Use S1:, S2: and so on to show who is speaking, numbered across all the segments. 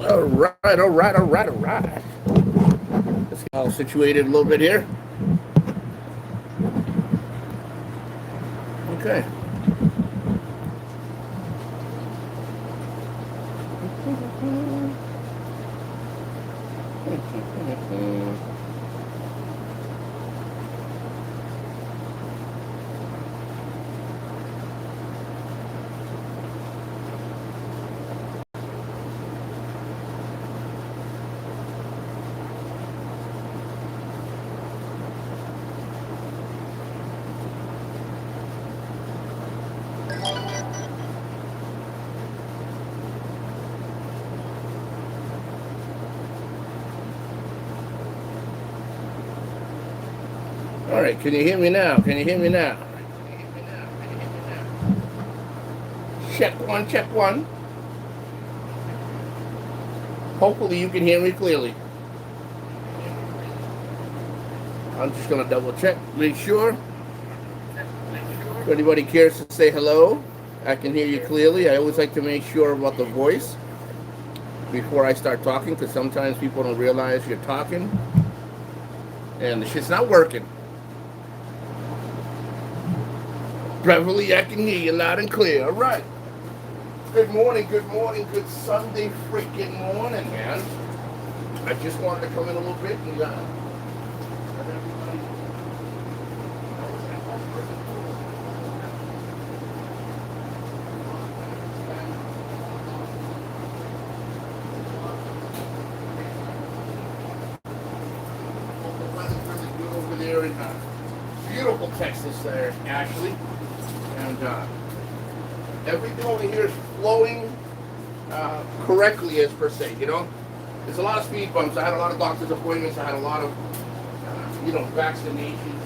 S1: All right, all right, all right, all right. Let's get all situated a little bit here. Okay. All right, can you hear me now? Can you hear me now? Check one, check one. Hopefully you can hear me clearly. I'm just gonna double check, make sure. If anybody cares to say hello, I can hear you clearly. I always like to make sure about the voice before I start talking, because sometimes people don't realize you're talking and the shit's not working. Beverly, I can hear you loud and clear. All right. Good morning, good Sunday freaking morning, man. I just wanted to come in a little bit and let everybody the weather's really good over there in beautiful Texas there, Ashley. And everything over here is flowing correctly, as per se, you know. There's a lot of speed bumps. I had a lot of doctor's appointments. I had a lot of, vaccinations.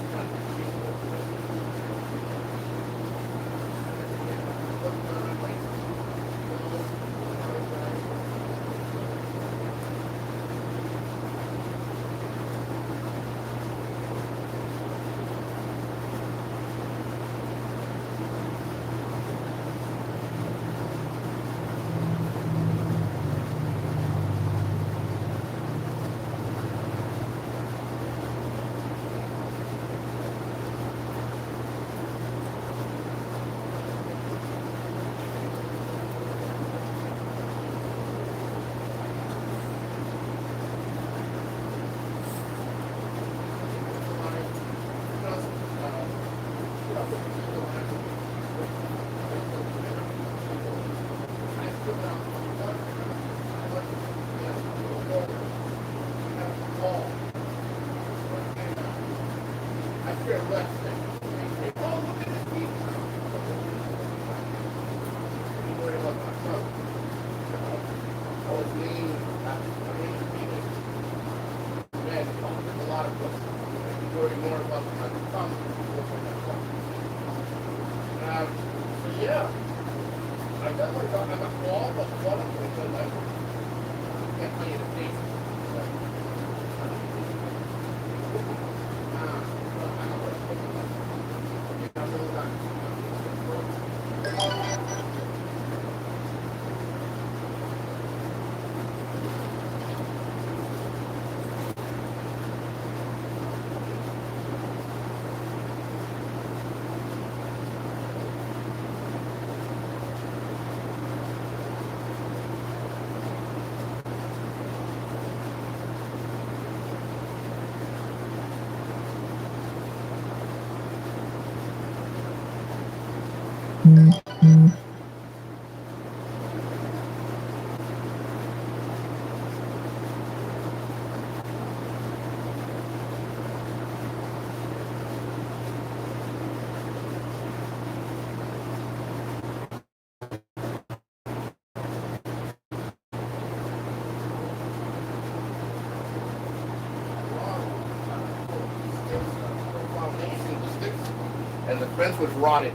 S1: And the fence was rotted.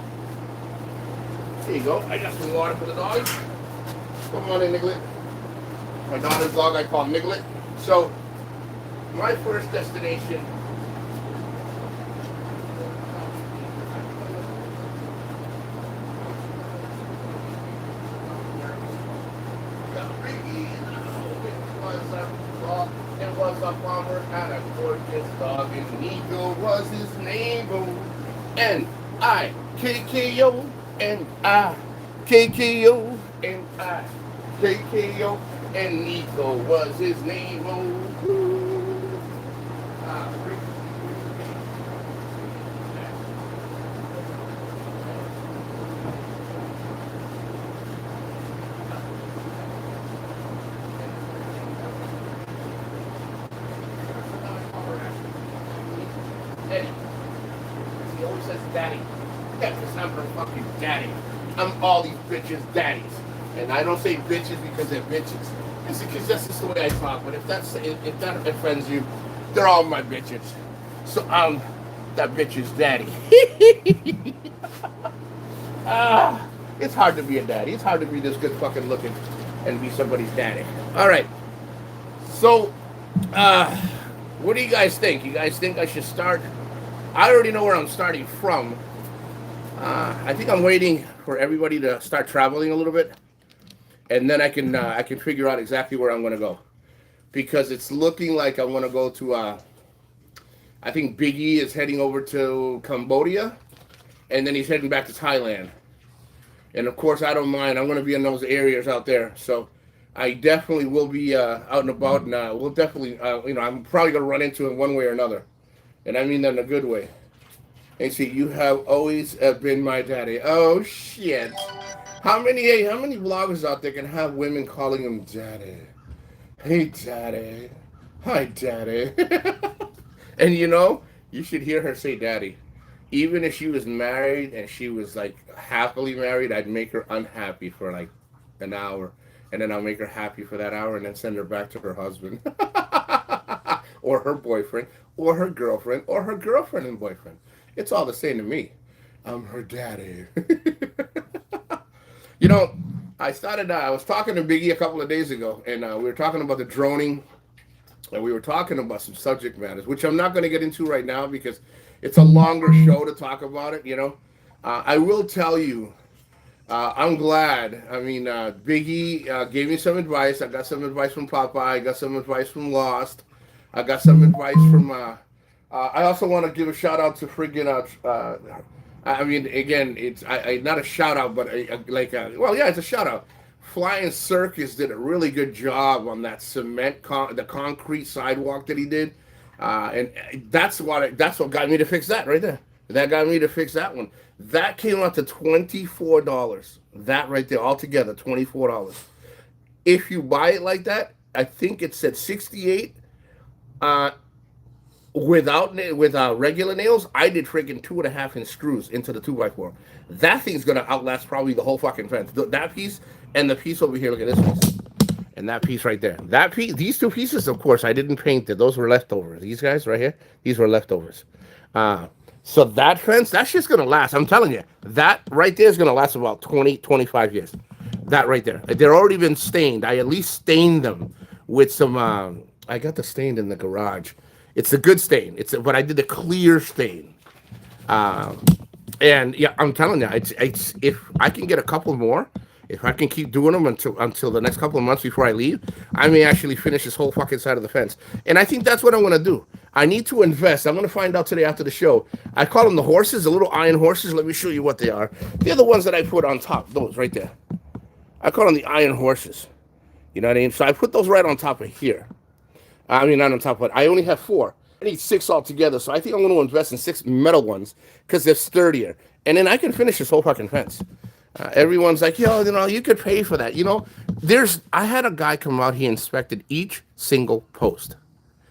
S1: There you go. I got some water for the dogs. Come on in, Niglet. My daughter's dog I call Niglet. So, my first destination. It was a farmer and a gorgeous dog, and Nico was his name. N-I-K-K-O, N-I-K-K-O, N-I-K-K-O, and Nico was his name. Eddie. He always says daddy. Yeah, because I'm her fucking daddy. I'm all these bitches' daddies. And I don't say bitches because they're bitches. It's because that's just the way I talk. But if that offends you, they're all my bitches. So I'm that bitch's daddy. It's hard to be a daddy. It's hard to be this good fucking looking and be somebody's daddy. All right. So, what do you guys think? You guys think I should start? I already know where I'm starting from. I think I'm waiting for everybody to start traveling a little bit, and then I can figure out exactly where I'm going to go, because it's looking like I'm going to go to. I think Big E is heading over to Cambodia, and then he's heading back to Thailand. And of course, I don't mind. I'm going to be in those areas out there, so I definitely will be out and about. And we'll definitely, I'm probably going to run into him one way or another, and I mean that in a good way. And see, you have always been my daddy. Oh shit! How many vloggers out there can have women calling him daddy? Hey, daddy. Hi, daddy. And you should hear her say daddy. Even if she was married and she was like happily married, I'd make her unhappy for like an hour. And then I'll make her happy for that hour and then send her back to her husband. Or her boyfriend, or her girlfriend, or her girlfriend and boyfriend. It's all the same to me. I'm her daddy. I was talking to Biggie a couple of days ago, and we were talking about the droning. And we were talking about some subject matters, which I'm not going to get into right now because it's a longer show to talk about it, I will tell you, I'm glad. I mean, Biggie gave me some advice. I got some advice from Popeye. I got some advice from Lost. I got some advice from... I also want to give a shout-out to friggin' again, it's not a shout-out, but it's a shout-out. Flying Circus did a really good job on that the concrete sidewalk that he did, and that's what got me to fix that right there. That got me to fix that one. That came out to $24. That right there, altogether, $24. If you buy it like that, I think it said 68. With regular nails, I did freaking 2.5-inch screws into the 2x4. That thing's gonna outlast probably the whole fucking fence. That piece and the piece over here. Look at this piece and that piece right there. That piece, these two pieces, of course, I didn't paint it. Those were leftovers. These guys right here, these were leftovers. So that fence, that's just gonna last. I'm telling you, that right there is gonna last about 20-25 years. That right there, they're already been stained. I at least stained them with some. I got the stain in the garage. It's a good stain. But I did a clear stain. And yeah, I'm telling you, it's if I can get a couple more, if I can keep doing them until the next couple of months before I leave, I may actually finish this whole fucking side of the fence. And I think that's what I'm gonna do. I need to invest. I'm gonna find out today after the show. I call them the horses, the little iron horses. Let me show you what they are. They're the ones that I put on top. Those right there. I call them the iron horses. You know what I mean? So I put those right on top of here. I mean, not on top, but I only have 4. I need 6 altogether, so I think I'm going to invest in 6 metal ones because they're sturdier. And then I can finish this whole fucking fence. Everyone's like, you could pay for that. I had a guy come out, he inspected each single post.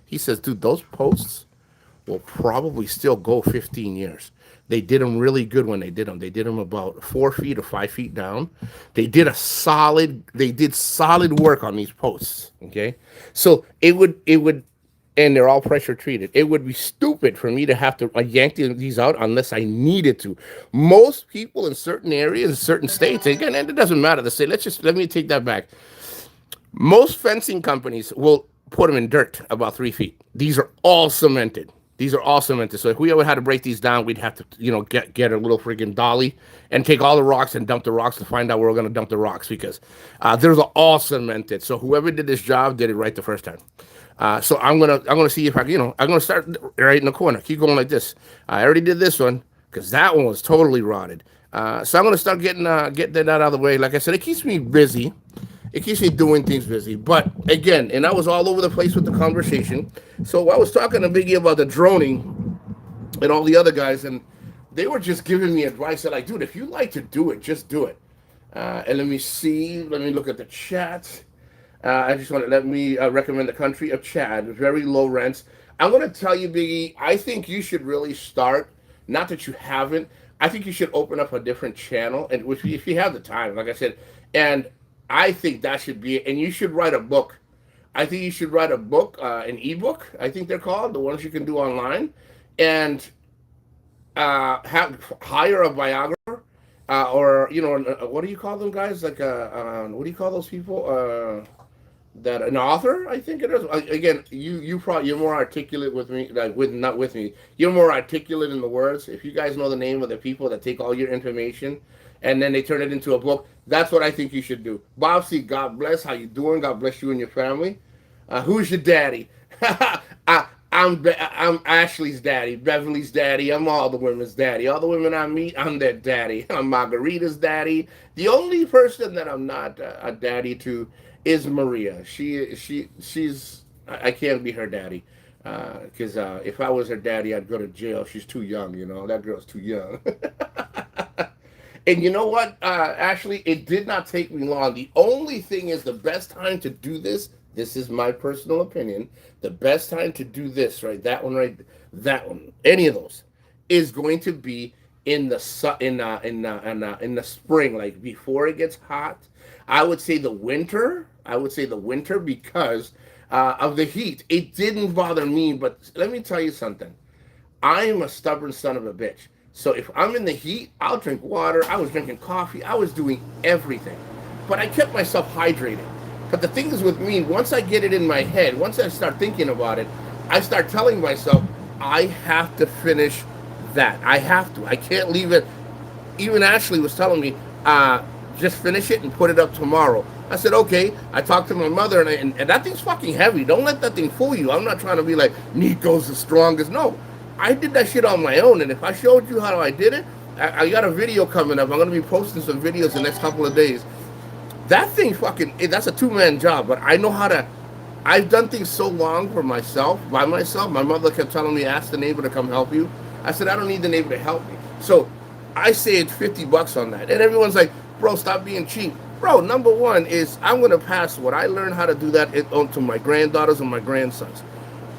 S1: He says, dude, those posts will probably still go 15 years. They did them really good when they did them. They did them about 4 feet or 5 feet down. They did solid work on these posts. Okay. So it would, and they're all pressure treated. It would be stupid for me to have to yank these out unless I needed to. Most people in certain areas, certain states, again, and it doesn't matter to say, let me take that back. Most fencing companies will put them in dirt about 3 feet. These are all cemented. These are all cemented. So if we ever had to break these down, we'd have to, get a little freaking dolly and take all the rocks and dump the rocks to find out where we're gonna dump the rocks because they're all cemented. So whoever did this job did it right the first time. So I'm gonna see if I'm gonna start right in the corner. Keep going like this. I already did this one because that one was totally rotted. So I'm gonna start getting that out of the way. Like I said, it keeps me busy. It keeps me doing things busy. But again, and I was all over the place with the conversation. So I was talking to Biggie about the droning and all the other guys, and they were just giving me advice. They're like, dude, if you like to do it, just do it. And let me see. Let me look at the chat. I just want to let me recommend the country of Chad. Very low rents. I'm going to tell you, Biggie, I think you should really start. Not that you haven't. I think you should open up a different channel, and if you have the time, like I said, and I think that should be it. And you should write a book. I think you should write a book, an ebook. I think they're called the ones you can do online, and hire a biographer, or what do you call them guys? Like what do you call those people? That an author, I think it is. Again, you're more articulate with me, like with not with me. You're more articulate in the words. If you guys know the name of the people that take all your information and then they turn it into a book, that's what I think you should do. Bob C, God bless. How you doing? God bless you and your family. Who's your daddy? I'm Ashley's daddy, Beverly's daddy. I'm all the women's daddy. All the women I meet, I'm their daddy. I'm Margarita's daddy. The only person that I'm not a daddy to is Maria. She's I can't be her daddy because if I was her daddy, I'd go to jail. She's too young, That girl's too young. And you know what, Ashley? It did not take me long. The only thing is the best time to do this. This is my personal opinion. The best time to do this, right? That one, any of those, is going to be in the in the spring, like before it gets hot. I would say the winter. Because of the heat. It didn't bother me, but let me tell you something. I am a stubborn son of a bitch. So if I'm in the heat, I'll drink water. I was drinking coffee. I was doing everything. But I kept myself hydrated. But the thing is with me, once I get it in my head, once I start thinking about it, I start telling myself, I have to finish that. I have to. I can't leave it. Even Ashley was telling me, just finish it and put it up tomorrow. I said, okay. I talked to my mother, and that thing's fucking heavy. Don't let that thing fool you. I'm not trying to be like, Nico's the strongest. No. I did that shit on my own, and if I showed you how I did it, I got a video coming up. I'm going to be posting some videos the next couple of days. That thing that's a two-man job, but I know how to. I've done things so long for myself, by myself. My mother kept telling me, ask the neighbor to come help you. I said, I don't need the neighbor to help me. So I saved $50 on that. And everyone's like, bro, stop being cheap. Bro, number one is I'm going to pass what I learned how to do that on to my granddaughters and my grandsons.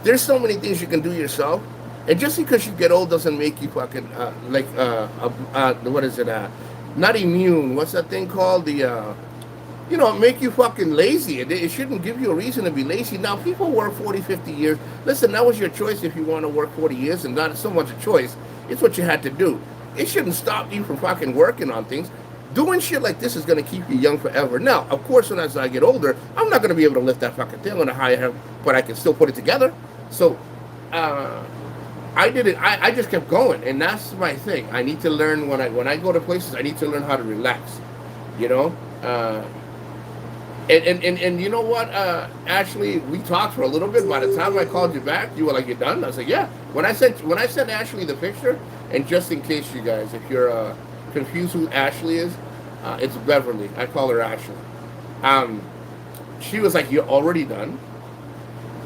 S1: There's so many things you can do yourself. And just because you get old doesn't make you fucking, what is it? Not immune. What's that thing called? Make you fucking lazy. It shouldn't give you a reason to be lazy. Now, people work 40, 50 years. Listen, that was your choice if you want to work 40 years, and not so much a choice. It's what you had to do. It shouldn't stop you from fucking working on things. Doing shit like this is going to keep you young forever. Now, of course, as I get older, I'm not going to be able to lift that fucking thing on a higher help, but I can still put it together. So, I did it. I just kept going, and that's my thing. I need to learn when I go to places. I need to learn how to relax. And you know what, Ashley, we talked for a little bit. By the time I called you back, you were like, "You're done?" I was like, "Yeah." When I sent Ashley the picture, and just in case you guys, if you're confused who Ashley is, it's Beverly. I call her Ashley. She was like, "You're already done?"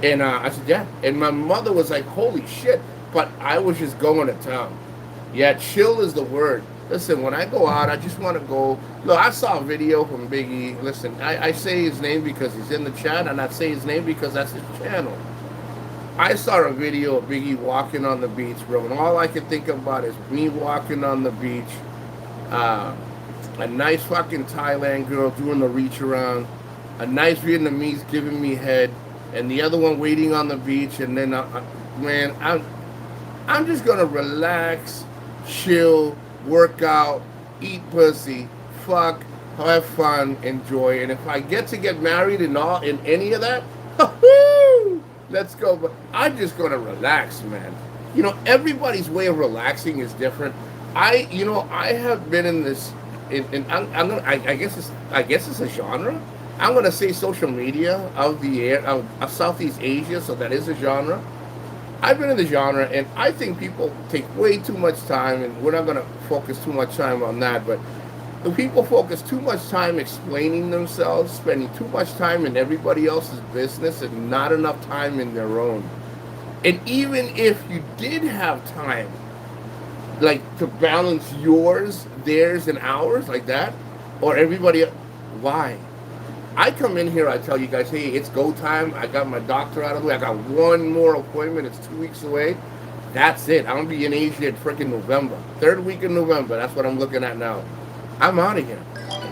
S1: And I said, "Yeah." And my mother was like, "Holy shit!" But I was just going to town. Yeah, chill is the word. Listen, when I go out, I just want to go. Look, I saw a video from Biggie. Listen, I say his name because he's in the chat, and I say his name because that's his channel. I saw a video of Biggie walking on the beach, bro, and all I can think about is me walking on the beach, a nice fucking Thailand girl doing the reach around, a nice Vietnamese giving me head, and the other one waiting on the beach, and then, man, I'm just gonna relax, chill, work out, eat pussy, fuck, have fun, enjoy. And if I get to get married in any of that, let's go. But I'm just gonna relax, man. everybody's way of relaxing is different. I have been in this, I'm gonna, I guess it's a genre. I'm gonna say social media of the air of Southeast Asia, so that is a genre. I've been in the genre, and I think people take way too much time, and we're not gonna focus too much time on that, but the people focus too much time explaining themselves, spending too much time in everybody else's business, and not enough time in their own. And even if you did have time, like to balance yours, theirs, and ours, like that, or everybody, why? I come in here, I tell you guys, hey, it's go time. I got my doctor out of the way. I got one more appointment. It's 2 weeks away. That's it. I'm gonna be in Asia in freaking November. Third week in November. That's what I'm looking at now. I'm out of here.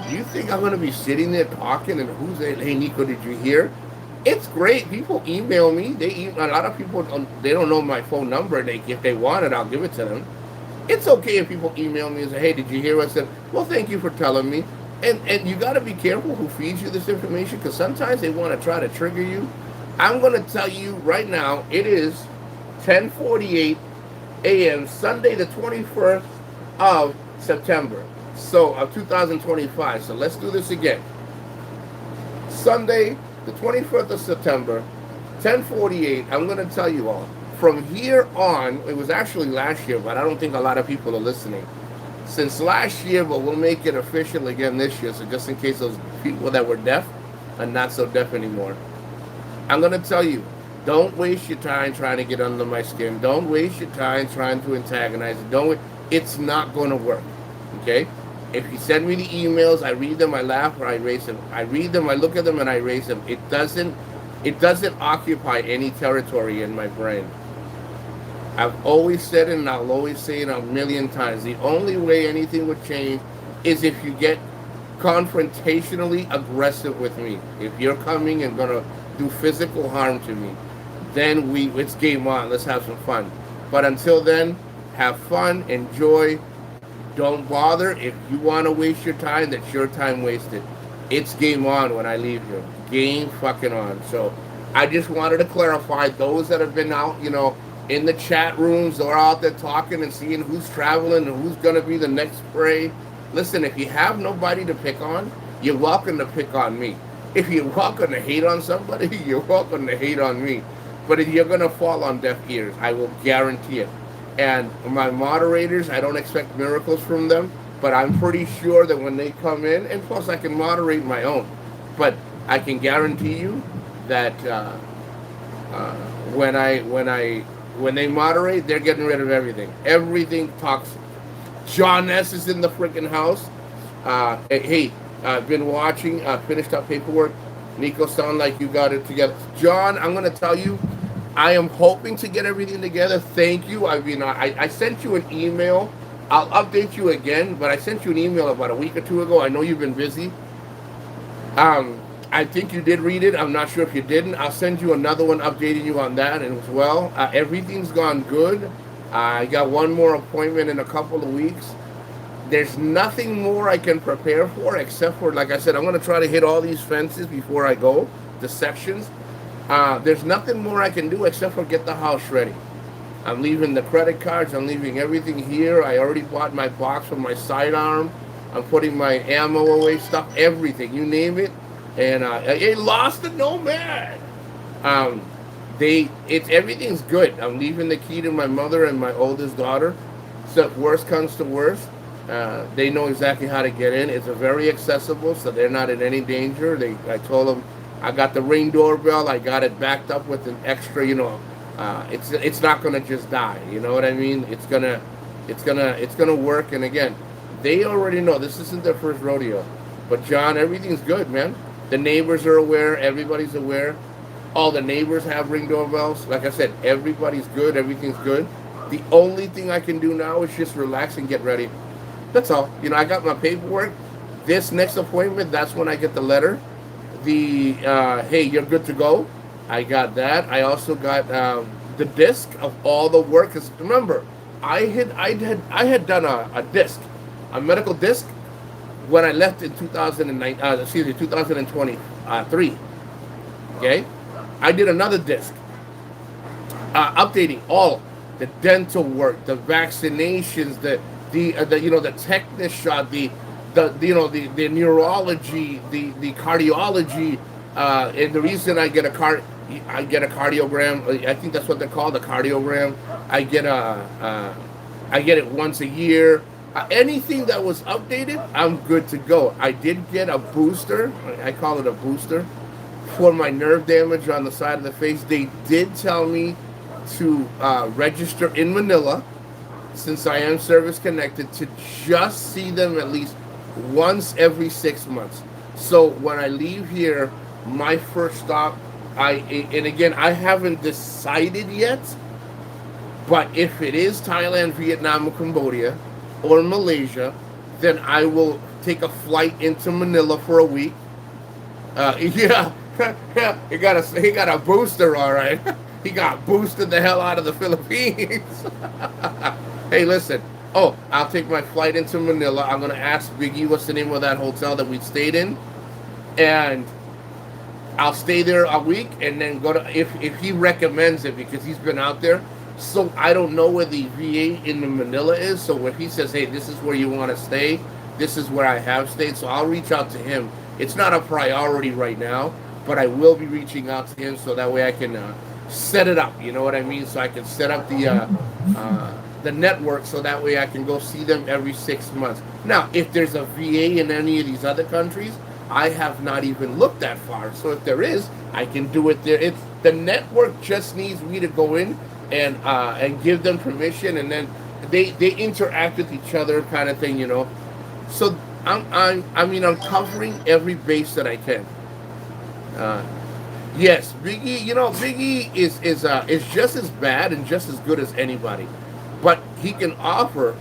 S1: Do you think I'm gonna be sitting there talking and who's there? Hey, Nico, did you hear? It's great. People email me. A lot of people they don't know my phone number. If they want it, I'll give it to them. It's okay if people email me and say, "Hey, did you hear what I said?" Well, thank you for telling me. And you got to be careful who feeds you this information because sometimes they want to try to trigger you. I'm going to tell you right now. It is 10:48 a.m. Sunday, the 21st of September, so of 2025. So let's do this again. Sunday, the 21st of September, 10:48. I'm going to tell you all. From here on, it was actually last year, but I don't think a lot of people are listening. Since last year, but we'll make it official again this year, so just in case those people that were deaf are not so deaf anymore. I'm going to tell you, don't waste your time trying to get under my skin. Don't waste your time trying to antagonize it. It's not going to work, okay? If you send me the emails, I read them, I laugh, or I erase them. I read them, I look at them, and I erase them. It doesn't occupy any territory in my brain. I've always said it, and I'll always say it a million times. The only way anything would change is if you get confrontationally aggressive with me. If you're coming and gonna do physical harm to me, then it's game on. Let's have some fun. But until then, have fun, enjoy. Don't bother. If you want to waste your time, that's your time wasted. It's game on when I leave here. Game fucking on. So I just wanted to clarify those that have been out, in the chat rooms or out there talking and seeing who's traveling and who's going to be the next prey. Listen, if you have nobody to pick on, you're welcome to pick on me. If you're welcome to hate on somebody, you're welcome to hate on me. But if you're going to fall on deaf ears, I will guarantee it. And my moderators, I don't expect miracles from them, but I'm pretty sure that when they come in, and plus I can moderate my own, but I can guarantee you that when they moderate, they're getting rid of everything. Everything toxic. John S. is in the freaking house. Hey, I've been watching, finished up paperwork. Nico, sound like you got it together. John, I'm going to tell you, I am hoping to get everything together. Thank you. I sent you an email. I'll update you again, but I sent you an email about a week or two ago. I know you've been busy. I think you did read it. I'm not sure if you didn't. I'll send you another one updating you on that as well. Everything's gone good. I got one more appointment in a couple of weeks. There's nothing more I can prepare for except for, like I said, I'm going to try to hit all these fences before I go, the sections. There's nothing more I can do except for get the house ready. I'm leaving the credit cards. I'm leaving everything here. I already bought my box for my sidearm. I'm putting my ammo away, stuff, everything, you name it. And it lost the nomad. Everything's good. I'm leaving the key to my mother and my oldest daughter. So if worst comes to worst, they know exactly how to get in. It's very accessible, so they're not in any danger. I told them I got the Ring doorbell. I got it backed up with an extra. It's not gonna just die. You know what I mean? It's gonna work. And again, they already know this isn't their first rodeo. But John, everything's good, man. The neighbors are aware. Everybody's aware. All the neighbors have Ring doorbells. Like I said, everybody's good. Everything's good. The only thing I can do now is just relax and get ready. That's all. I got my paperwork. This next appointment, that's when I get the letter. Hey, you're good to go. I got that. I also got the disc of all the work. Cause remember, I had done a disc, a medical disc, when I left in 2023. Okay, I did another disc, updating all the dental work, the vaccinations, the tetanus shot, the neurology, the cardiology, and the reason I get a cardiogram. I think that's what they're called, a cardiogram. I get I get it once a year. Anything that was updated, I'm good to go. I did get a booster. I call it a booster for my nerve damage on the side of the face. They did tell me to register in Manila, since I am service connected, to just see them at least once every 6 months. So when I leave here, my first stop, and again, I haven't decided yet, but if it is Thailand, Vietnam, or Cambodia, or Malaysia, then I will take a flight into Manila for a week. Yeah, yeah, he got a booster, all right. He got boosted the hell out of the Philippines. Hey, listen. Oh, I'll take my flight into Manila. I'm gonna ask Biggie what's the name of that hotel that we stayed in, and I'll stay there a week, and then go to if he recommends it, because he's been out there. So I don't know where the VA in Manila is. So if he says, hey, this is where you want to stay, this is where I have stayed. So I'll reach out to him. It's not a priority right now, but I will be reaching out to him so that way I can set it up. You know what I mean? So I can set up the network so that way I can go see them every 6 months. Now, if there's a VA in any of these other countries, I have not even looked that far. So if there is, I can do it there. The network just needs me to go in and give them permission, and then they interact with each other, kind of thing, you know. So I'm covering every base that I can. Yes, Biggie. You know, Biggie is just as bad and just as good as anybody, but he can offer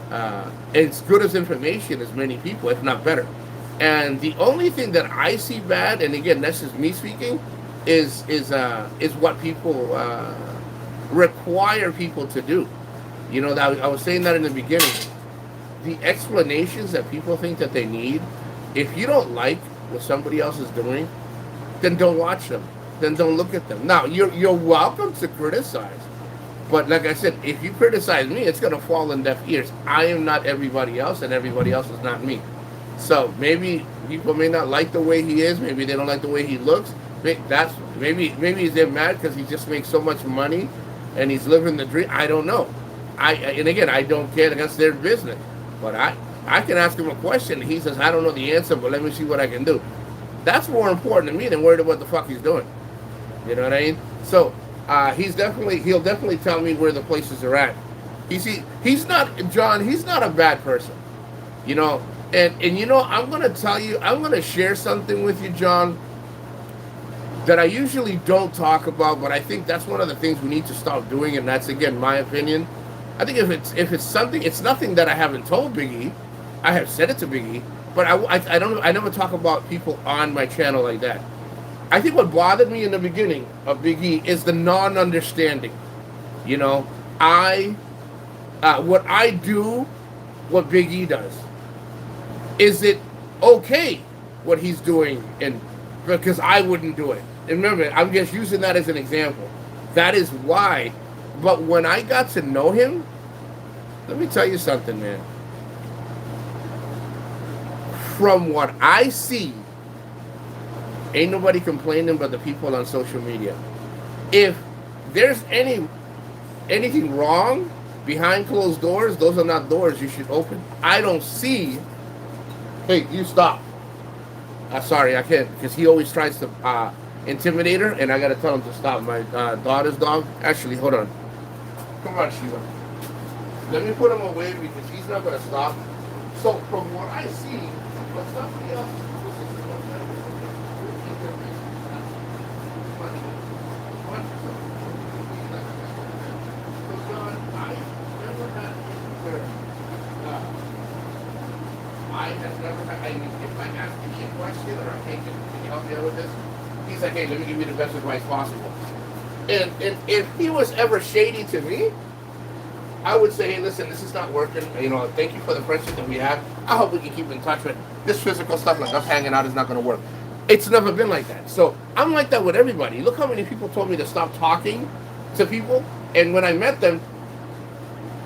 S1: as good as information as many people, if not better. And the only thing that I see bad, and again, that's just me speaking, is what people require people to do. You know, that I was saying that in the beginning. The explanations that people think that they need, if you don't like what somebody else is doing, then don't watch them. Then don't look at them. Now, you're welcome to criticize. But like I said, if you criticize me, it's going to fall in deaf ears. I am not everybody else, and everybody else is not me. So maybe people may not like the way he is. Maybe they don't like the way he looks. Maybe they're mad because he just makes so much money and he's living the dream. I don't know. And again, I don't care. That's their business. But I can ask him a question. And he says, I don't know the answer, but let me see what I can do. That's more important to me than worried about what the fuck he's doing. You know what I mean? So he'll definitely tell me where the places are at. He's not a bad person. You know, and you know, I'm gonna share something with you, John, that I usually don't talk about, but I think that's one of the things we need to stop doing, and that's, again, my opinion. I think if it's something, it's nothing that I haven't told Biggie. I have said it to Biggie, but I never talk about people on my channel like that. I think what bothered me in the beginning of Biggie is the non-understanding. You know, what I do, what Biggie does. Is it okay what he's doing? And because I wouldn't do it. And remember, I'm just using that as an example. That is why. But when I got to know him, let me tell you something, man. From what I see, ain't nobody complaining but the people on social media. If there's anything wrong behind closed doors, those are not doors you should open. I don't see. Hey, you stop. Sorry, I can't, because he always tries to intimidate her, and I gotta tell him to stop. My daughter's dog. Actually, hold on. Come on, Sheila. Let me put him away because he's not gonna stop. So from what I see, but somebody else. If I ask you a question or hey, can you help me out with this? He's like, hey, let me give you the best advice possible. And if he was ever shady to me, I would say, hey, listen, this is not working. You know, thank you for the friendship that we have. I hope we can keep in touch, but this physical stuff like us hanging out is not going to work. It's never been like that. So I'm like that with everybody. Look how many people told me to stop talking to people. And when I met them,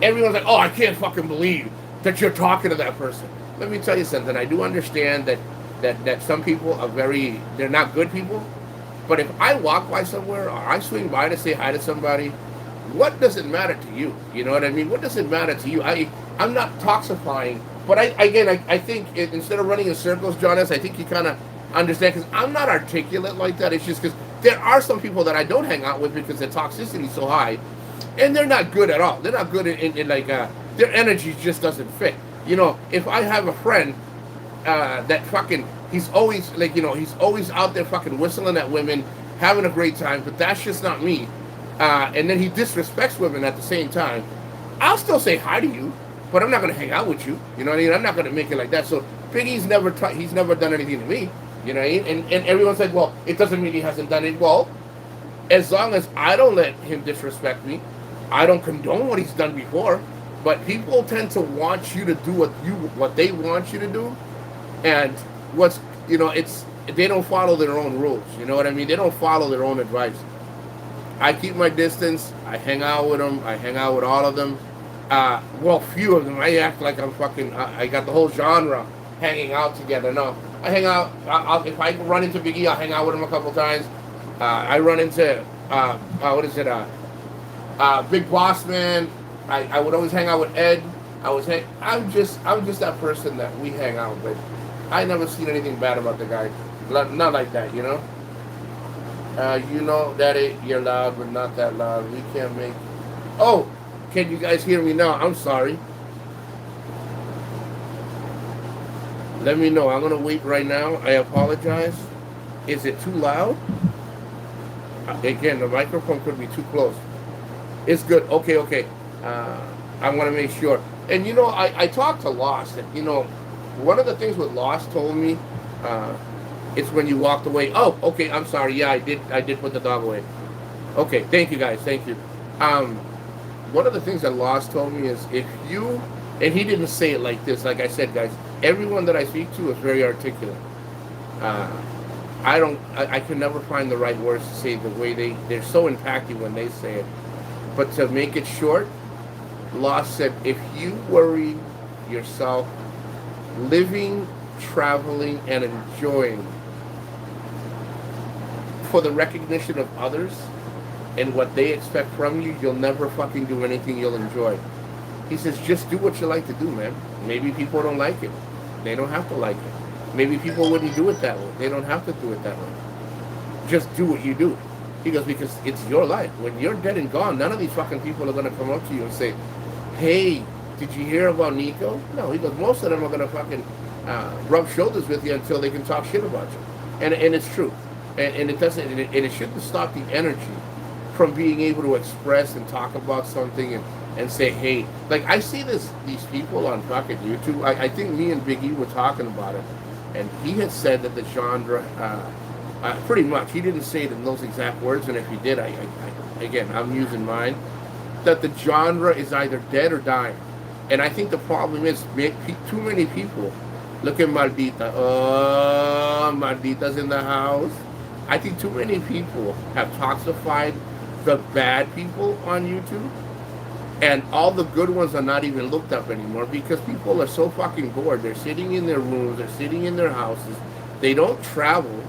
S1: everyone's like, oh, I can't fucking believe that you're talking to that person. Let me tell you something. I do understand that some people are they're not good people. But if I walk by somewhere or I swing by to say hi to somebody, what does it matter to you? You know what I mean? What does it matter to you? I'm not toxifying, but I think instead of running in circles, Jonas, I think you kind of understand, because I'm not articulate like that. It's just because there are some people that I don't hang out with because their toxicity is so high, and they're not good at all. They're not good in like their energy just doesn't fit. You know, if I have a friend that fucking, he's always like, you know, he's always out there fucking whistling at women, having a great time, but that's just not me. And then he disrespects women at the same time. I'll still say hi to you, but I'm not gonna hang out with you. You know what I mean? I'm not gonna make it like that. So Biggie's he's never done anything to me. You know what I mean? And everyone's like, well, it doesn't mean he hasn't done it. Well, as long as I don't let him disrespect me, I don't condone what he's done before. But people tend to want you to do what they want you to do, and they don't follow their own rules. You know what I mean? They don't follow their own advice. I keep my distance. I hang out with them. I hang out with all of them. Well, few of them. I act like I'm fucking. I got the whole genre hanging out together. No, I hang out. If I run into Biggie, I'll hang out with him a couple times. I run into Big Boss Man. I would always hang out with Ed. I'm just that person that we hang out with. I never seen anything bad about the guy. Not like that, you know. You know, Daddy, you're loud, but not that loud. We can't make. Oh, can you guys hear me now? I'm sorry. Let me know. I'm gonna wait right now. I apologize. Is it too loud? Again, the microphone could be too close. It's good. Okay. I want to make sure. And you know, I talked to Lost. And, you know, one of the things what Lost told me, it's when you walked away. Oh, okay. I'm sorry. Yeah, I did put the dog away. Okay. Thank you, guys. Thank you. One of the things that Lost told me is if you, and he didn't say it like this. Like I said, guys, everyone that I speak to is very articulate. I can never find the right words to say the way they're so impacting when they say it. But to make it short, Lost said, if you worry yourself living, traveling, and enjoying for the recognition of others and what they expect from you, you'll never fucking do anything you'll enjoy. He says, just do what you like to do, man. Maybe people don't like it. They don't have to like it. Maybe people wouldn't do it that way. They don't have to do it that way. Just do what you do. He goes, because it's your life. When you're dead and gone, none of these fucking people are going to come up to you and say, hey, did you hear about Nico? No, he goes, most of them are going to fucking rub shoulders with you until they can talk shit about you. And it's true. And it doesn't, and it shouldn't stop the energy from being able to express and talk about something and say, hey, like I see these people on fucking YouTube. I think me and Big E were talking about it. And he had said that the genre, pretty much, he didn't say it in those exact words, and if he did, again, I'm using mine, that the genre is either dead or dying. And I think the problem is too many people, look at Maldita, oh, Maldita's in the house. I think too many people have toxified the bad people on YouTube, and all the good ones are not even looked up anymore because people are so fucking bored. They're sitting in their rooms, they're sitting in their houses, they don't travel.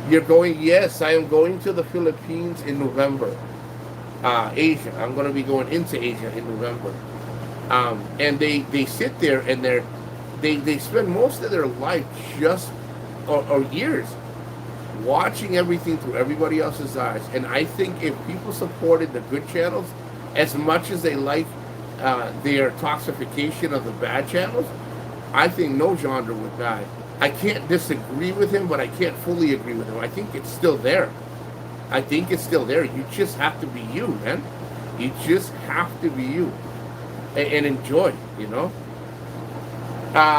S1: You're going, yes, I am going to the Philippines in November. Asia. I'm going to be going into Asia in November. And they sit there and they spend most of their life or years watching everything through everybody else's eyes. And I think if people supported the good channels as much as they like their toxification of the bad channels, I think no genre would die. I can't disagree with him, but I can't fully agree with him. I think it's still there. You just have to be you, man. You just have to be you. And enjoy, you know?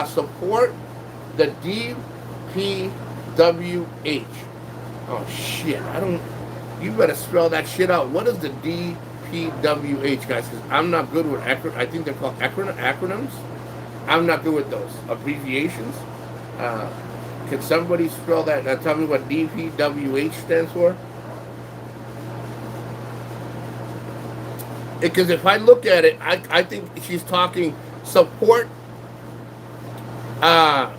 S1: Support the DPWH. Oh, shit. You better spell that shit out. What is the DPWH, guys? Because I'm not good with I think they're called acronyms. I'm not good with those. Abbreviations. Can somebody spell that? Now tell me what DPWH stands for. Because if I look at it, I think she's talking support uh,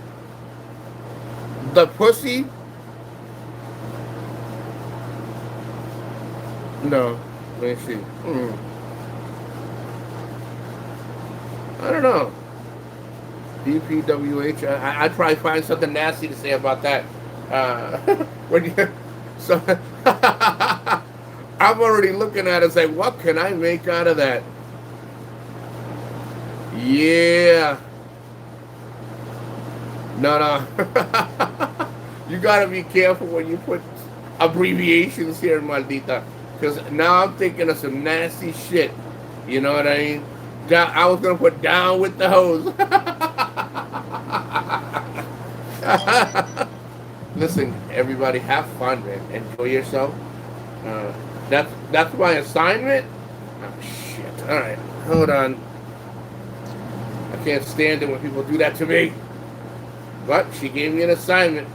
S1: the pussy. No, let me see. I don't know. DPWH. I'd probably find something nasty to say about that. When you so, I'm already looking at it and saying, what can I make out of that? Yeah. No. You gotta be careful when you put abbreviations here, maldita. Because now I'm thinking of some nasty shit. You know what I mean? I was gonna put down with the hose. Listen, everybody, have fun, man. Enjoy yourself. That's my assignment. Oh shit! All right, hold on. I can't stand it when people do that to me. But she gave me an assignment.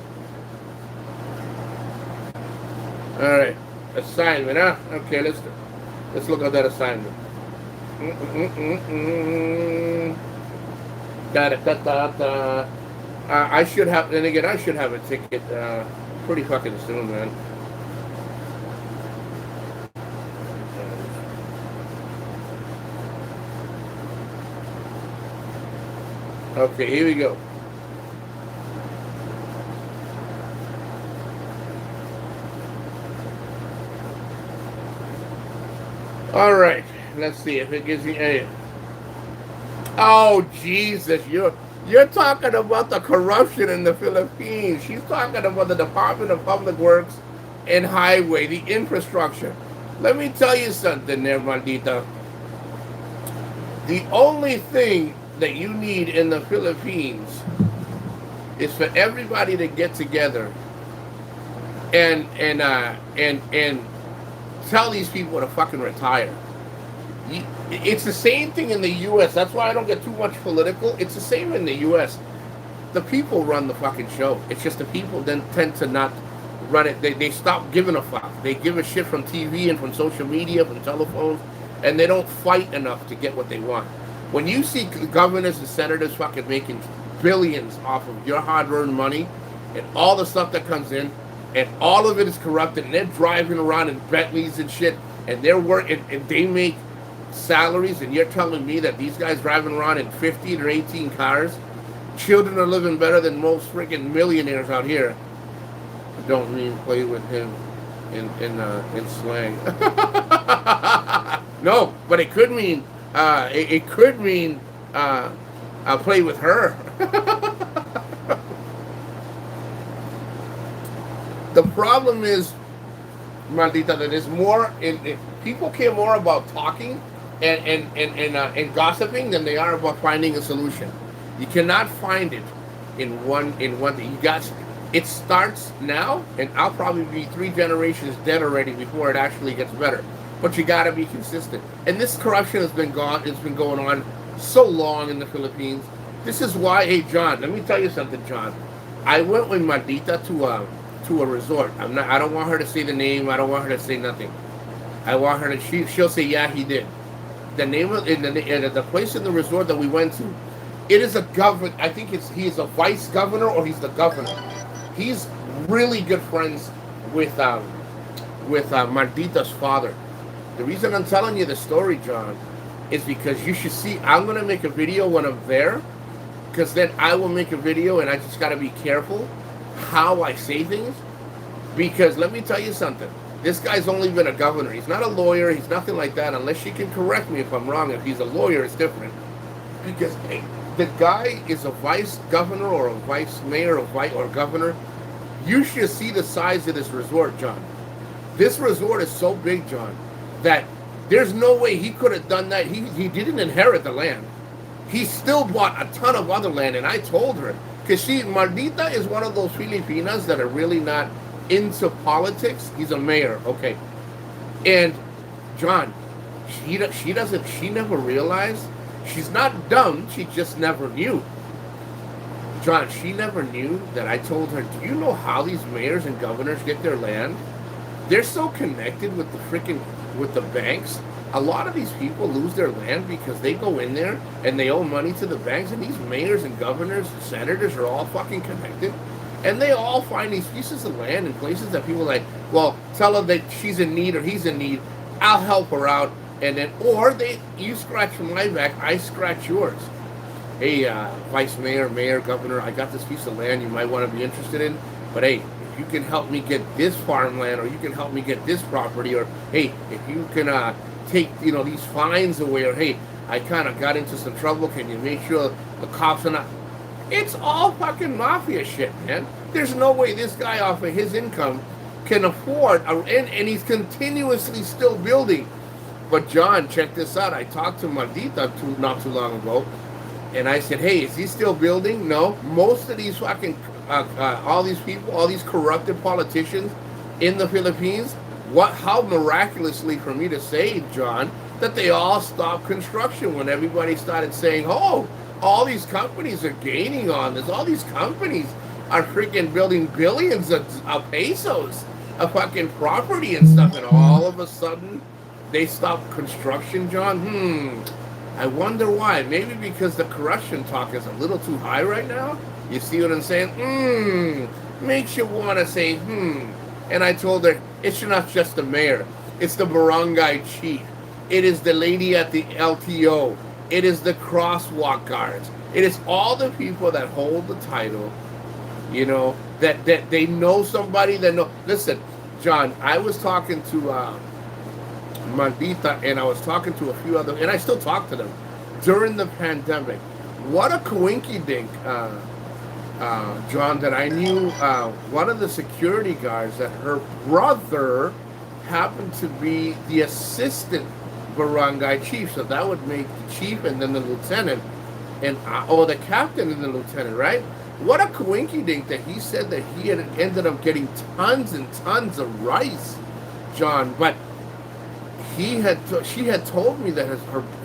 S1: All right, assignment, huh? Okay, let's look at that assignment. I should have, and again, I should have a ticket pretty fucking soon, man. Okay, here we go. All right, let's see if it gives me a. Oh Jesus, you're talking about the corruption in the Philippines. She's talking about the Department of Public Works and Highway, the infrastructure. Let me tell you something there, maldita. The only thing that you need in the Philippines is for everybody to get together and tell these people to fucking retire. It's the same thing in the U.S. That's why I don't get too much political. It's the same in the U.S. The people run the fucking show. It's just the people then tend to not run it. They stop giving a fuck. They give a shit from TV and from social media, from telephones, and they don't fight enough to get what they want. When you see governors and senators fucking making billions off of your hard-earned money and all the stuff that comes in, and all of it is corrupted, and they're driving around in Bentleys and shit, and they're working, and they make salaries, and you're telling me that these guys driving around in 15 or 18 cars, children are living better than most freaking millionaires out here. I don't mean play with him in slang. No, but it could mean it could mean I'll play with her. The problem is, maldita, that is more people care more about talking and gossiping than they are about finding a solution. You cannot find it in one thing. You got it starts now, and I'll probably be 3 generations dead already before it actually gets better. But you got to be consistent. And this corruption has been it's been going on so long in the Philippines. This is why, hey John, let me tell you something, John. I went with Maldita to a resort. I don't want her to say the name. I don't want her to say nothing. I want her to. She'll say, yeah, he did. The name of the place in the resort that we went to. It is a governor. I think he's a vice governor or he's the governor. He's really good friends with Maldita's father. The reason I'm telling you the story, John, is because you should see. I'm gonna make a video when I'm there, because then I will make a video, and I just gotta be careful how I say things, because let me tell you something. This guy's only been a governor. He's not a lawyer. He's nothing like that, unless she can correct me if I'm wrong. If he's a lawyer, it's different. Because hey, the guy is a vice governor or a vice mayor or governor. You should see the size of this resort, John. This resort is so big, John, that there's no way he could have done that. He didn't inherit the land. He still bought a ton of other land, and I told her, because Maldita is one of those Filipinas that are really not into politics. He's a mayor, okay. And John, she never realized. She's not dumb, she just never knew. John, she never knew that I told her, do you know how these mayors and governors get their land? They're so connected with the banks A lot of these people lose their land because they go in there and they owe money to the banks, and these mayors and governors and senators are all fucking connected. And they all find these pieces of land in places that people are like, well, tell her that she's in need or he's in need. I'll help her out. And then, or you scratch my back, I scratch yours. Hey, vice mayor, mayor, governor, I got this piece of land you might want to be interested in. But hey, if you can help me get this farmland, or you can help me get this property, or hey, if you can take these fines away, or hey, I kind of got into some trouble, can you make sure the cops are not? It's all fucking mafia shit, man. There's no way this guy off of his income can afford, and he's continuously still building. But John, check this out. I talked to Maldita not too long ago, and I said, hey, is he still building? No. Most of these fucking, all these people, all these corrupted politicians in the Philippines, how miraculously for me to say, John, that they all stopped construction when everybody started saying, oh, all these companies are gaining on this. All these companies are freaking building billions of pesos of fucking property and stuff. And all of a sudden, they stopped construction, John. I wonder why. Maybe because the corruption talk is a little too high right now. You see what I'm saying? Makes you want to say, And I told her, it's not just the mayor. It's the barangay chief. It is the lady at the LTO. It is the crosswalk guards. It is all the people that hold the title, that they know somebody that know. Listen, John, I was talking to Maldita, and I was talking to a few other, and I still talk to them, during the pandemic. What a coinky-dink, John, that I knew one of the security guards, that her brother happened to be the assistant barangay chief, so that would make the chief and then the lieutenant, and the captain and the lieutenant, right? What a coinky-dink that he said that he had ended up getting tons and tons of rice, John. But she had told me that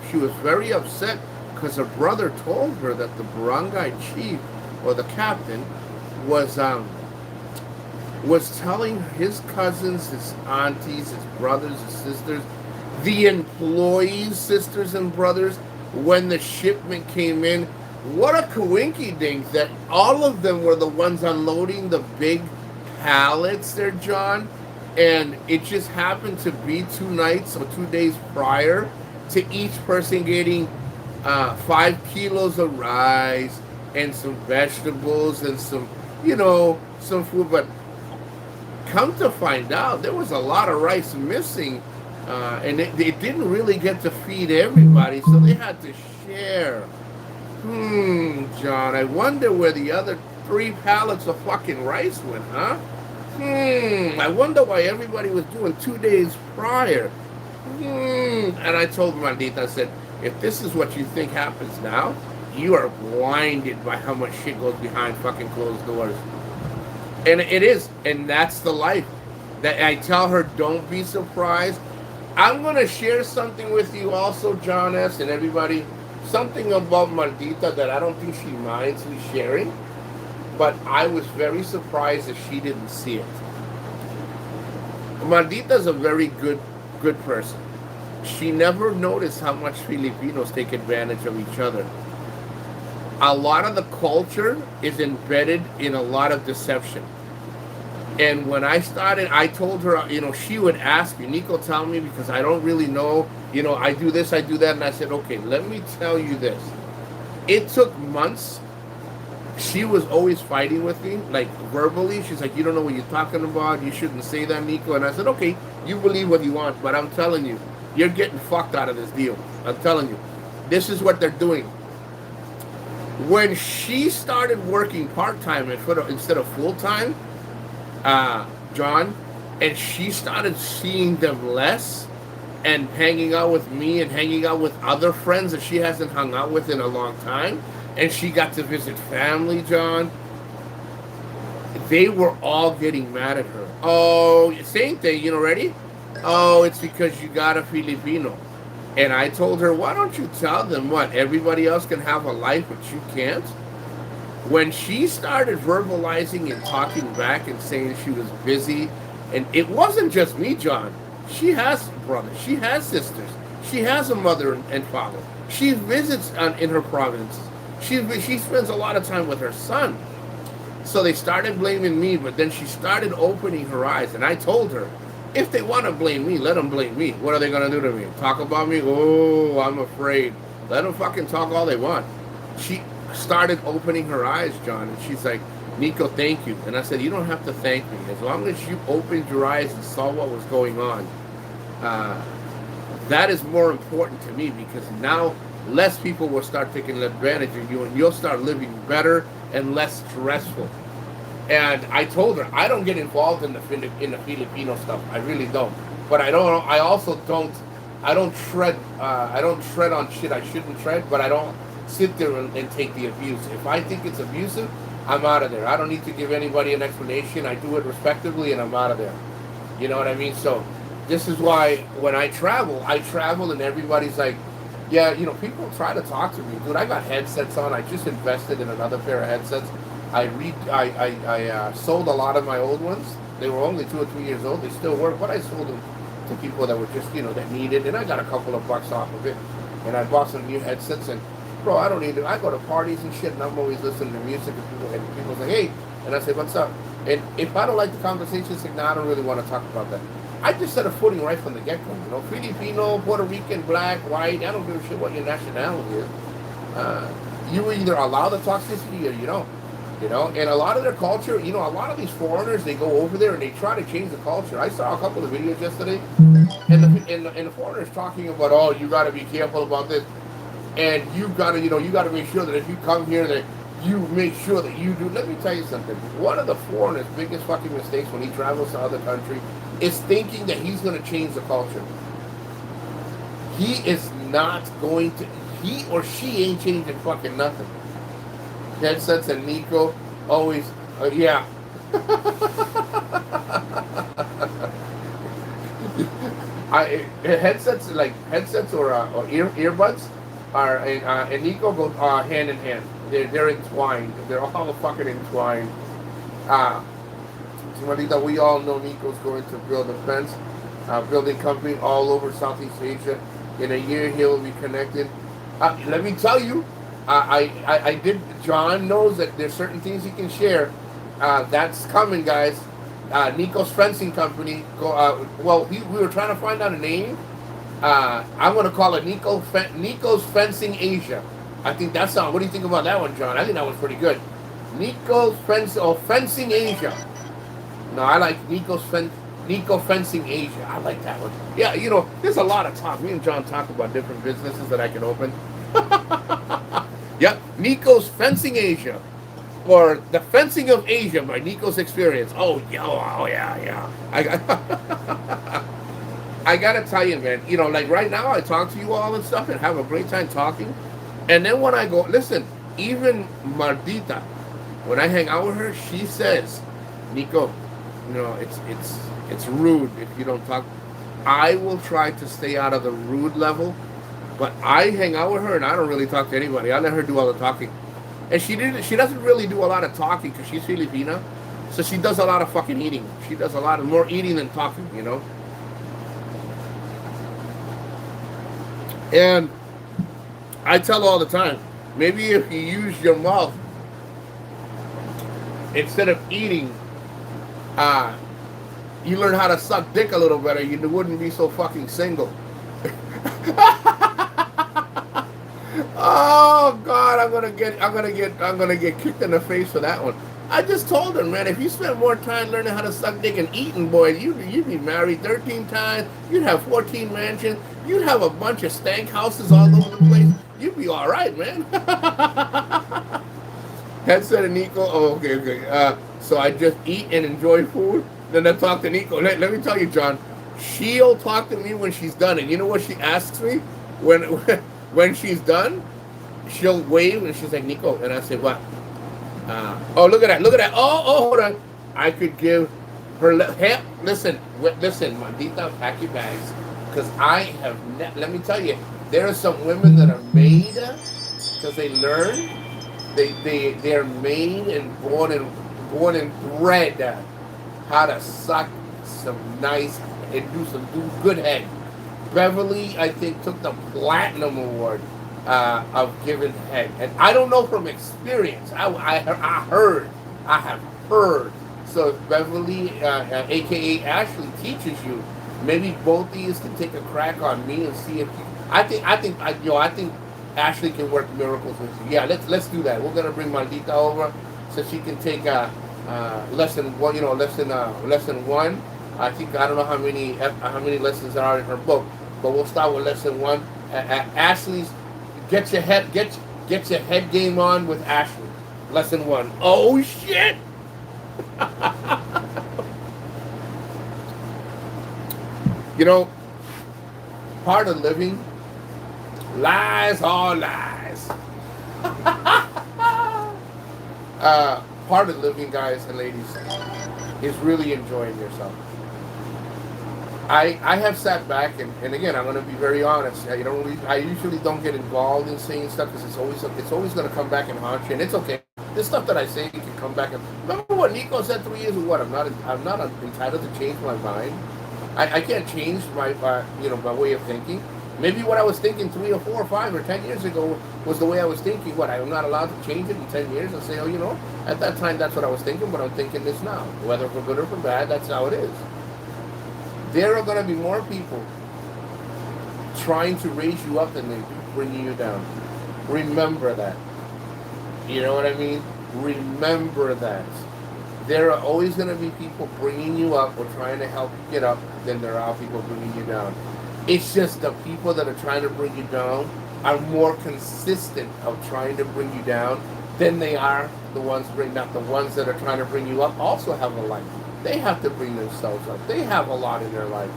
S1: she was very upset because her brother told her that the barangay chief or the captain was telling his cousins, his aunties, his brothers, his sisters, the employees, sisters and brothers, when the shipment came in, what a coinky-dink that all of them were the ones unloading the big pallets there, John. And it just happened to be 2 nights or 2 days prior to each person getting 5 kilos of rice and some vegetables and some food. But come to find out, there was a lot of rice missing. And it didn't really get to feed everybody, so they had to share. John, I wonder where the other 3 pallets of fucking rice went, huh? I wonder why everybody was doing 2 days prior. And I told Maldita, I said, if this is what you think happens now, you are blinded by how much shit goes behind fucking closed doors. And it is, and that's the life. That I tell her, don't be surprised. I'm going to share something with you also, John S. and everybody. Something about Maldita that I don't think she minds me sharing. But I was very surprised that she didn't see it. Maldita's a very good person. She never noticed how much Filipinos take advantage of each other. A lot of the culture is embedded in a lot of deception. And when I started, I told her, she would ask me, Nico, tell me, because I don't really know, I do this, I do that. And I said, okay, let me tell you this. It took months. She was always fighting with me, like verbally. She's like, you don't know what you're talking about. You shouldn't say that, Nico. And I said, okay, you believe what you want, but I'm telling you, you're getting fucked out of this deal. I'm telling you, this is what they're doing. When she started working part-time instead of full-time, John, and she started seeing them less and hanging out with me and hanging out with other friends that she hasn't hung out with in a long time, and she got to visit family, John, they were all getting mad at her. Oh, same thing, ready? Oh, it's because you got a Filipino. And I told her, why don't you tell them what? Everybody else can have a life, but you can't? When she started verbalizing and talking back and saying she was busy, and it wasn't just me, John. She has brothers. She has sisters. She has a mother and father. She visits in her province. She spends a lot of time with her son. So they started blaming me, but then she started opening her eyes. And I told her, if they want to blame me, let them blame me. What are they going to do to me? Talk about me? Oh, I'm afraid. Let them fucking talk all they want. She started opening her eyes, John, and she's like, Nico, thank you. And I said, you don't have to thank me. As long as you opened your eyes and saw what was going on, that is more important to me, because now less people will start taking advantage of you, and you'll start living better and less stressful. And I told her, I don't get involved in the Filipino stuff. I really don't. But I don't. I also don't. I don't tread. I don't tread on shit I shouldn't tread. But I don't sit there and take the abuse. If I think it's abusive, I'm out of there. I don't need to give anybody an explanation. I do it respectively, and I'm out of there. You know what I mean? So this is why when I travel, and everybody's like, yeah, you know, people try to talk to me. Dude, I got headsets on. I just invested in another pair of headsets. I sold a lot of my old ones. They were only 2 or 3 years old. They still work, but I sold them to people that were just, you know, that needed. And I got a couple of bucks off of it. And I bought some new headsets. And, bro, I don't need it. I go to parties and shit, and I'm always listening to music. And people say, hey. And I say, what's up? And if I don't like the conversation, I say, nah, I don't really want to talk about that. I just set a footing right from the get-go. You know, Filipino, Puerto Rican, black, white. I don't give a shit what your nationality is. You either allow the toxicity or you don't. You know, and a lot of their culture, you know, a lot of these foreigners, they go over there and they try to change the culture. I saw a couple of videos yesterday, and the foreigners talking about, oh, you got to be careful about this, and you got to, you know, you got to make sure that if you come here that you make sure that you do. Let me tell you something. One of the foreigners' biggest fucking mistakes when he travels to other country is thinking that he's going to change the culture. He is not going to. He or she ain't changing fucking nothing. Headsets and Nico always, yeah. Headsets or earbuds are and Nico go hand in hand. They're entwined. They're all fucking entwined. We all know Nico's going to build a fence, building company all over Southeast Asia. In a year, he'll be connected. Let me tell you. I did. John knows that there's certain things he can share. That's coming, guys. Nico's fencing company. We were trying to find out a name. I'm going to call it Nico's Fencing Asia. I think that's what do you think about that one, John? I think that one's pretty good. Nico's Fencing Asia. No, I like Nico Fencing Asia. I like that one. Yeah, you know, there's a lot of talk. Me and John talk about different businesses that I can open. Yep, Nico's Fencing Asia, or the Fencing of Asia by Nico's Experience. Oh yeah. I gotta tell you, man. You know, like right now, I talk to you all and stuff, and have a great time talking. And then when I go, listen, even Mardita, when I hang out with her, she says, Nico, you know, it's rude if you don't talk. I will try to stay out of the rude level. But I hang out with her and I don't really talk to anybody. I let her do all the talking. And she doesn't really do a lot of talking because she's Filipina. So she does a lot of fucking eating. She does a lot of more eating than talking, you know. And I tell her all the time, maybe if you use your mouth instead of eating, you learn how to suck dick a little better. You wouldn't be so fucking single. Oh God, I'm gonna get kicked in the face for that one. I just told her, man, if you spend more time learning how to suck dick and eating, boy, you'd be married 13 times, you'd have 14 mansions, you'd have a bunch of stank houses all over the place. You'd be all right, man. Headset and Nico. Oh, okay. So I just eat and enjoy food. Then I talk to Nico. Let me tell you, John, she'll talk to me when she's done, and you know what she asks me when she's done? She'll wave and she's like, Nico, and I say, what? Oh, look at that. Oh, hold on. I could give her. Hey, listen, Mandita, pack your bags, because I have. Let me tell you, there are some women that are made because they learn. They're made and born and bred how to suck some nice and do good head. Beverly, I think, took the platinum award of giving head, and I don't know from experience. I have heard. So if Beverly, aka Ashley, teaches you, maybe both of you can take a crack on me and see if I think Ashley can work miracles with you. Yeah, let's do that. We're gonna bring Maldita over so she can take lesson one. Lesson one. I think I don't know how many lessons there are in her book, but we'll start with lesson one. Ashley's get your head game on with Ashley. Lesson one. Oh shit! You know, part of living, lies are lies. Part of living, guys and ladies, is really enjoying yourself. I have sat back and again I'm going to be very honest. I usually don't get involved in saying stuff because it's always going to come back and haunt you, and it's okay. This stuff that I say can come back and remember what Nico said 3 years ago. What I'm not entitled to change my mind. I can't change my way of thinking. Maybe what I was thinking 3 or 4 or 5 or 10 years ago was the way I was thinking. What, I'm not allowed to change it in 10 years and say, at that time that's what I was thinking, but I'm thinking this now. Whether for good or for bad, that's how it is. There are going to be more people trying to raise you up than they do bringing you down. Remember that. You know what I mean? Remember that. There are always going to be people bringing you up or trying to help you get up than there are people bringing you down. It's just the people that are trying to bring you down are more consistent of trying to bring you down than they are the ones that are trying to bring you up also have a life. They have to bring themselves up. They have a lot in their life,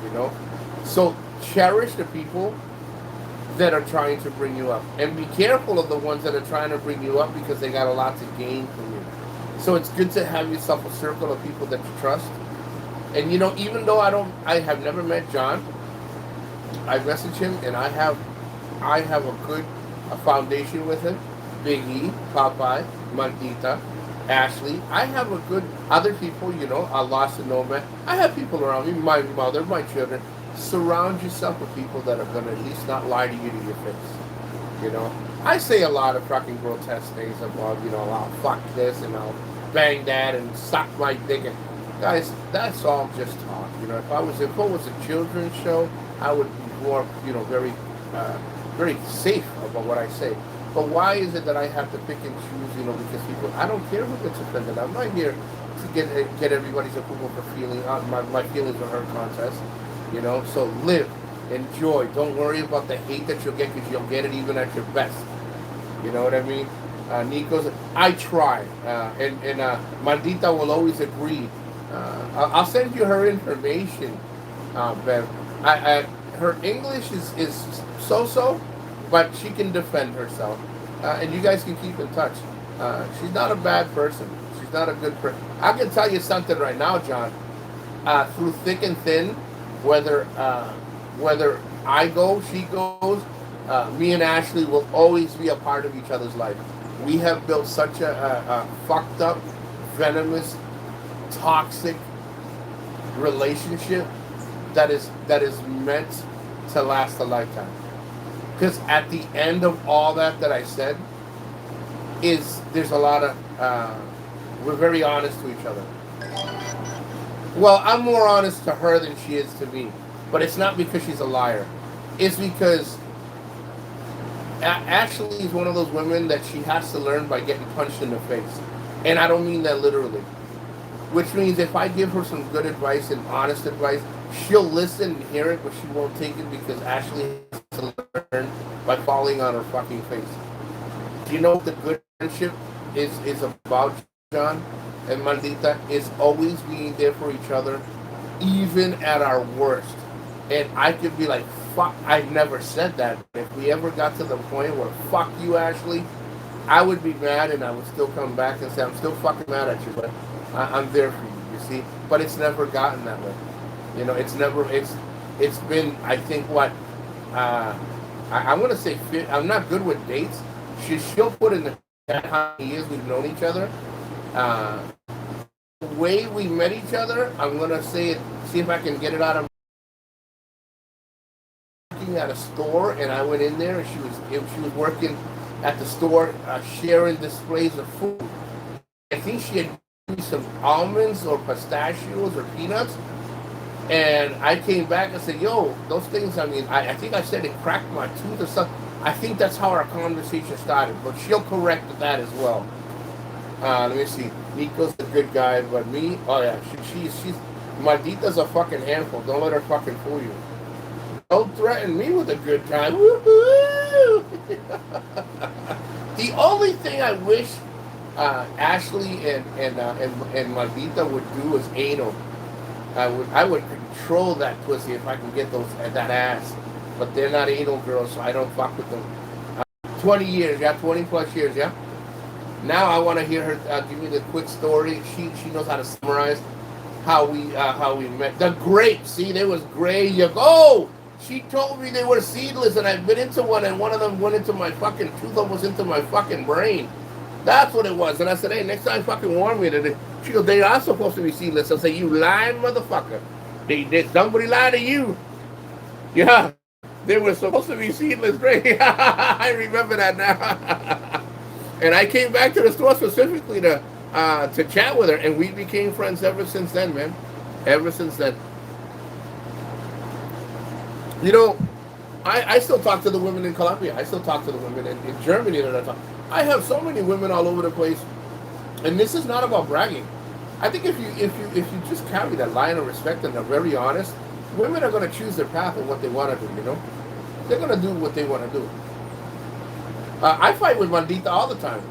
S1: So cherish the people that are trying to bring you up. And be careful of the ones that are trying to bring you up because they got a lot to gain from you. So it's good to have yourself a circle of people that you trust. And even though I have never met John, I message him and I have a foundation with him. Big E, Popeye, Maldita, Ashley. I have a good other people, I lost a nomad. I have people around me, my mother, my children. Surround yourself with people that are gonna at least not lie to you to your face. I say a lot of fucking grotesque things about, I'll fuck this and I'll bang that and suck my dick and guys, that's all just talk. If it was a children's show, I would be more, very very safe about what I say. But why is it that I have to pick and choose, because people, I don't care who gets offended. I'm not here to get everybody's approval for feeling, my feelings or her contest, So live, enjoy. Don't worry about the hate that you'll get because you'll get it even at your best. You know what I mean? Nico's, I try. And Maldita will always agree. I'll send you her information, Bev. Her English is so-so, but she can defend herself. And you guys can keep in touch. She's not a bad person. She's not a good person. I can tell you something right now, John. Through thick and thin, whether I go, she goes, me and Ashley will always be a part of each other's life. We have built such a fucked up, venomous, toxic relationship that is meant to last a lifetime. Because at the end of all that I said, there's a lot of we're very honest to each other. Well, I'm more honest to her than she is to me, but it's not because she's a liar. It's because Ashley is one of those women that she has to learn by getting punched in the face, and I don't mean that literally. Which means if I give her some good advice and honest advice, she'll listen and hear it, but she won't take it because Ashley has to learn by falling on her fucking face. Do you know what the good friendship is about, John and Maldita? Is always being there for each other, even at our worst. And I could be like, fuck, I've never said that. If we ever got to the point where, fuck you, Ashley, I would be mad and I would still come back and say, I'm still fucking mad at you, but I'm there for you, see? But it's never gotten that way. It's been, I think, what, I want to say, I'm not good with dates. She'll put in the chat how many years we've known each other. The way we met each other, I'm going to say it, see if I can get it out of working at a store, and I went in there, and she was working at the store, sharing displays of food. I think she had given me some almonds or pistachios or peanuts, and I came back and said, "Yo, those things." I mean, I think I said it cracked my tooth or something. I think that's how our conversation started, but she'll correct that as well. Let me see. Nico's a good guy, but me, oh yeah, she's Maldita's a fucking handful. Don't let her fucking fool you. Don't threaten me with a good time. Woo-hoo! The only thing I wish Ashley and Maldita would do is anal. I would control that pussy if I can get that ass. But they're not anal girls, so I don't fuck with them. 20 years, yeah, 20 plus years, yeah. Now I want to hear her give me the quick story. She knows how to summarize how we met. The grapes, see, they was gray. You go. She told me they were seedless, and I've been into one, and one of them went into my fucking tooth, almost into my fucking brain. That's what it was. And I said, hey, next time fucking warn me. She goes, they are supposed to be seedless. I say, you lying motherfucker. Somebody lied to you. Yeah, they were supposed to be seedless. I remember that now. And I came back to the store specifically to chat with her, and we became friends ever since then, man. Ever since then. You know, I still talk to the women in Colombia. I still talk to the women in Germany that I talk. I have so many women all over the place, and this is not about bragging. I think if you just carry that line of respect and are very honest, women are going to choose their path and what they want to do. You know, they're going to do what they want to do. I fight with Maldita all the time.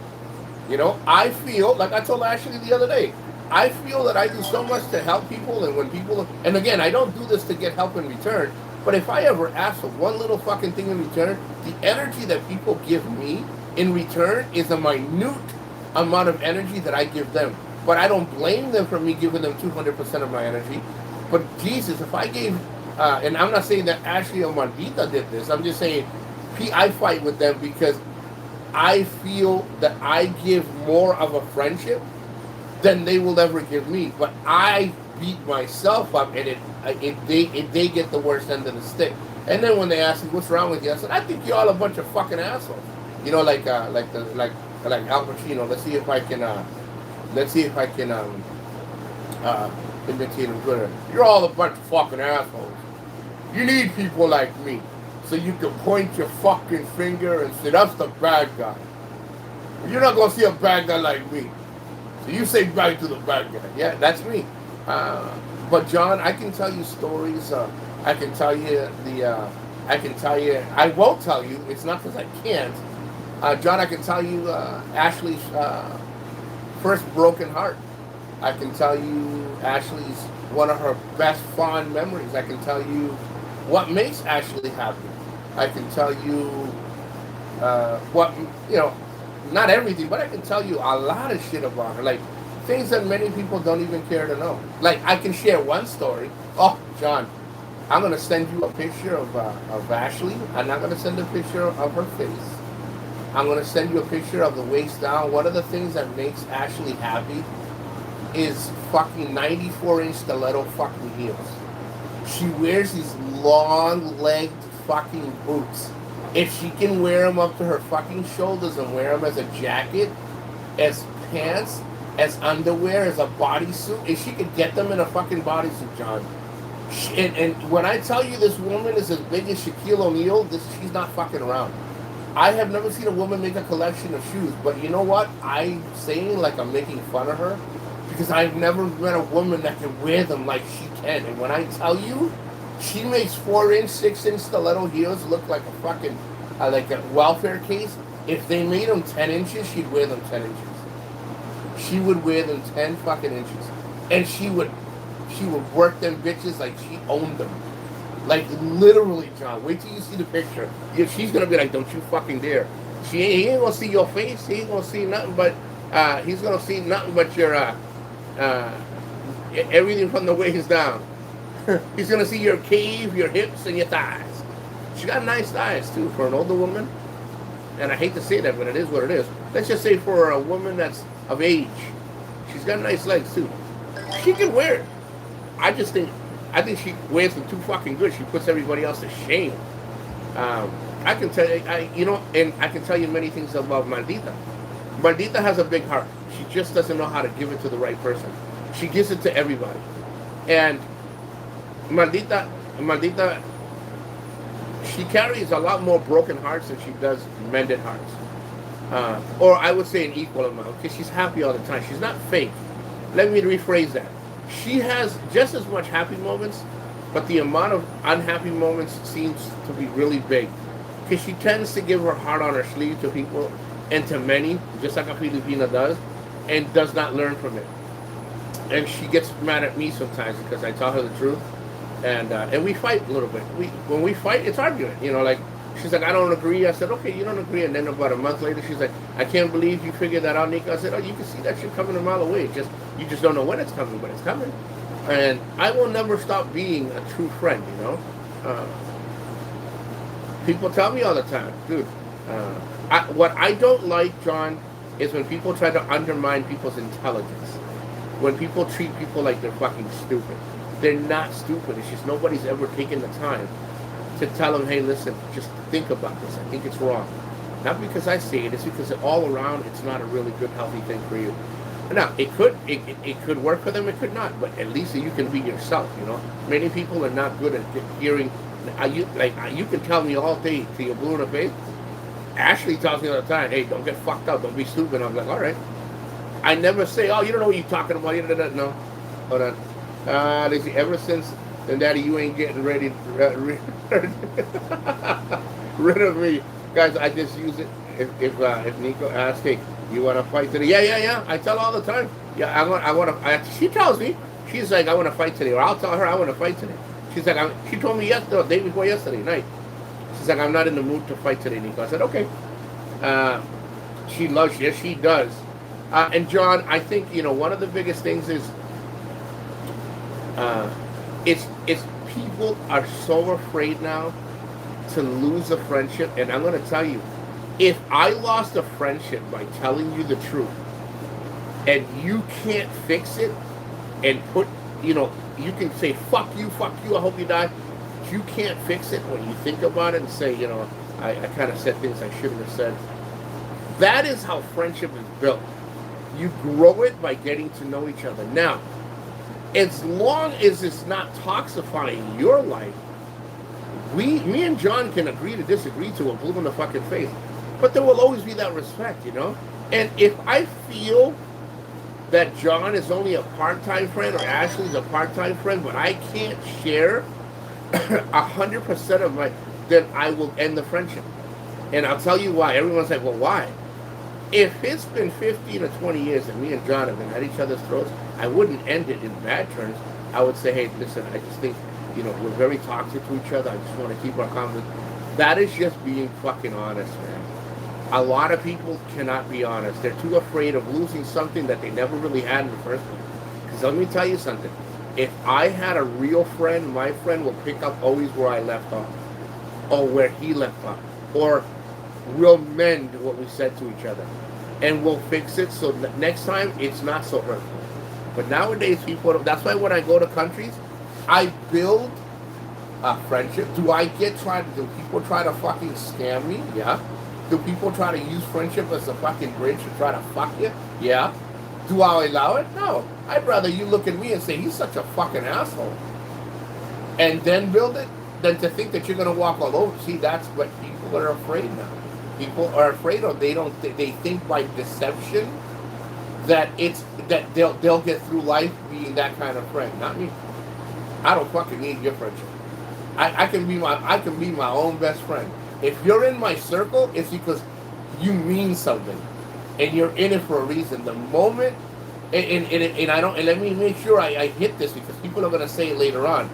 S1: You know, I feel like I told Ashley the other day. I feel that I do so much to help people, and when people, and again, I don't do this to get help in return. But if I ever ask for one little fucking thing in return, the energy that people give me in return is a minute amount of energy that I give them. But I don't blame them for me giving them 200% of my energy. But Jesus, if I gave, and I'm not saying that Ashley or Maldita did this, I'm just saying I fight with them because I feel that I give more of a friendship than they will ever give me. But I beat myself up, and they get the worst end of the stick. And then when they ask me what's wrong with you, I said, I think you're all a bunch of fucking assholes. You know, like Al Pacino. Let's see if I can imitate him good. You're all a bunch of fucking assholes. You need people like me, so you can point your fucking finger and say that's the bad guy. You're not gonna see a bad guy like me. So you say bye to the bad guy. Yeah, that's me. But John, I can tell you stories. I can tell you I won't tell you. It's not because I can't. John, I can tell you Ashley's first broken heart. I can tell you Ashley's one of her best fond memories. I can tell you what makes Ashley happy. I can tell you what, you know, not everything, but I can tell you a lot of shit about her. Like, things that many people don't even care to know. Like, I can share one story. Oh, John, I'm going to send you a picture of Ashley. I'm not going to send a picture of her face. I'm going to send you a picture of the waist down. One of the things that makes Ashley happy is fucking 94-inch stiletto fucking heels. She wears these long-legged fucking boots. If she can wear them up to her fucking shoulders and wear them as a jacket, as pants, as underwear, as a bodysuit, if she could get them in a fucking bodysuit, John. And when I tell you this woman is as big as Shaquille O'Neal, she's not fucking around. I have never seen a woman make a collection of shoes, but you know what? I'm saying like I'm making fun of her because I've never met a woman that can wear them like she can. And when I tell you, she makes 4-inch, 6-inch stiletto heels look like a fucking, like a welfare case. If they made them 10 inches, she'd wear them 10 inches. She would wear them 10 fucking inches. And she would work them bitches like she owned them. Like, literally, John. Wait till you see the picture. Yeah, she's going to be like, don't you fucking dare. He ain't going to see your face. He ain't going to see nothing but, he's going to see nothing but your, everything from the waist down. He's going to see your cave, your hips, and your thighs. She got nice thighs, too, for an older woman. And I hate to say that, but it is what it is. Let's just say for a woman that's of age, she's got nice legs, too. She can wear it. I think she wears them too fucking good. She puts everybody else to shame. I can tell you, and I can tell you many things about Maldita. Maldita has a big heart. She just doesn't know how to give it to the right person. She gives it to everybody. And Maldita, she carries a lot more broken hearts than she does mended hearts. Or I would say an equal amount, because she's happy all the time. She's not fake. Let me rephrase that. She has just as much happy moments, but the amount of unhappy moments seems to be really big. Because she tends to give her heart on her sleeve to people and to many, just like a Filipina does, and does not learn from it. And she gets mad at me sometimes because I tell her the truth, and we fight a little bit. When we fight, it's arguing. Like she's like, I don't agree. I said, okay, you don't agree. And then about a month later, she's like, I can't believe you figured that out, Nico. I said, oh, you can see that shit coming a mile away. You just don't know when it's coming, but it's coming. And I will never stop being a true friend. People tell me all the time, dude. What I don't like, John, is when people try to undermine people's intelligence. When people treat people like they're fucking stupid. They're not stupid. It's just nobody's ever taken the time to tell them, hey, listen, just think about this. I think it's wrong. Not because I say it. It's because all around it's not a really good, healthy thing for you. Now, it could work for them. It could not. But at least you can be yourself, Many people are not good at hearing. You can tell me all day till you're blue in the face. Ashley tells me all the time, hey, don't get fucked up. Don't be stupid. I'm like, all right. I never say, oh, you don't know what you're talking about. No. Hold on. They say, ever since then, Daddy, you ain't getting ready rid of me. Guys, I just use it. If Nico asks, hey, you want to fight today? Yeah. I tell her all the time. Yeah, I want to. She tells me, she's like, I want to fight today. Or I'll tell her I want to fight today. She's like, she told me the day before yesterday night. She's like, I'm not in the mood to fight today, Nico. I said, okay. She loves you. Yes, she does. And John, I think, one of the biggest things is it's people are so afraid now to lose a friendship. And I'm going to tell you, if I lost a friendship by telling you the truth and you can't fix it and you can say, fuck you, I hope you die. You can't fix it when you think about it and say, I kind of said things I shouldn't have said. That is how friendship is built. You grow it by getting to know each other. Now, as long as it's not toxifying your life, me and John can agree to disagree to a blue in the fucking face. But there will always be that respect, And if I feel that John is only a part-time friend or Ashley's a part-time friend, but I can't share 100% of then I will end the friendship. And I'll tell you why. Everyone's like, well, why? If it's been 15 or 20 years and me and John have been at each other's throats, I wouldn't end it in bad terms. I would say, hey, listen, I just think, we're very toxic to each other. I just want to keep our confidence. That is just being fucking honest, man. A lot of people cannot be honest. They're too afraid of losing something that they never really had in the first place. Because let me tell you something. If I had a real friend, my friend will pick up always where I left off. Or where he left off. Or we'll mend what we said to each other. And we'll fix it so that next time it's not so hurtful. But nowadays, that's why when I go to countries, I build a friendship. Do people try to fucking scam me? Yeah. Do people try to use friendship as a fucking bridge to try to fuck you? Yeah. Do I allow it? No. I'd rather you look at me and say, he's such a fucking asshole. And then build it, than to think that you're going to walk all over. See, that's what people are afraid now. People are afraid of, they think by deception that they'll get through life being that kind of friend. Not me. I don't fucking need your friendship. I can be my own best friend. If you're in my circle, it's because you mean something, and you're in it for a reason. The moment, and let me make sure I hit this because people are gonna say it later on.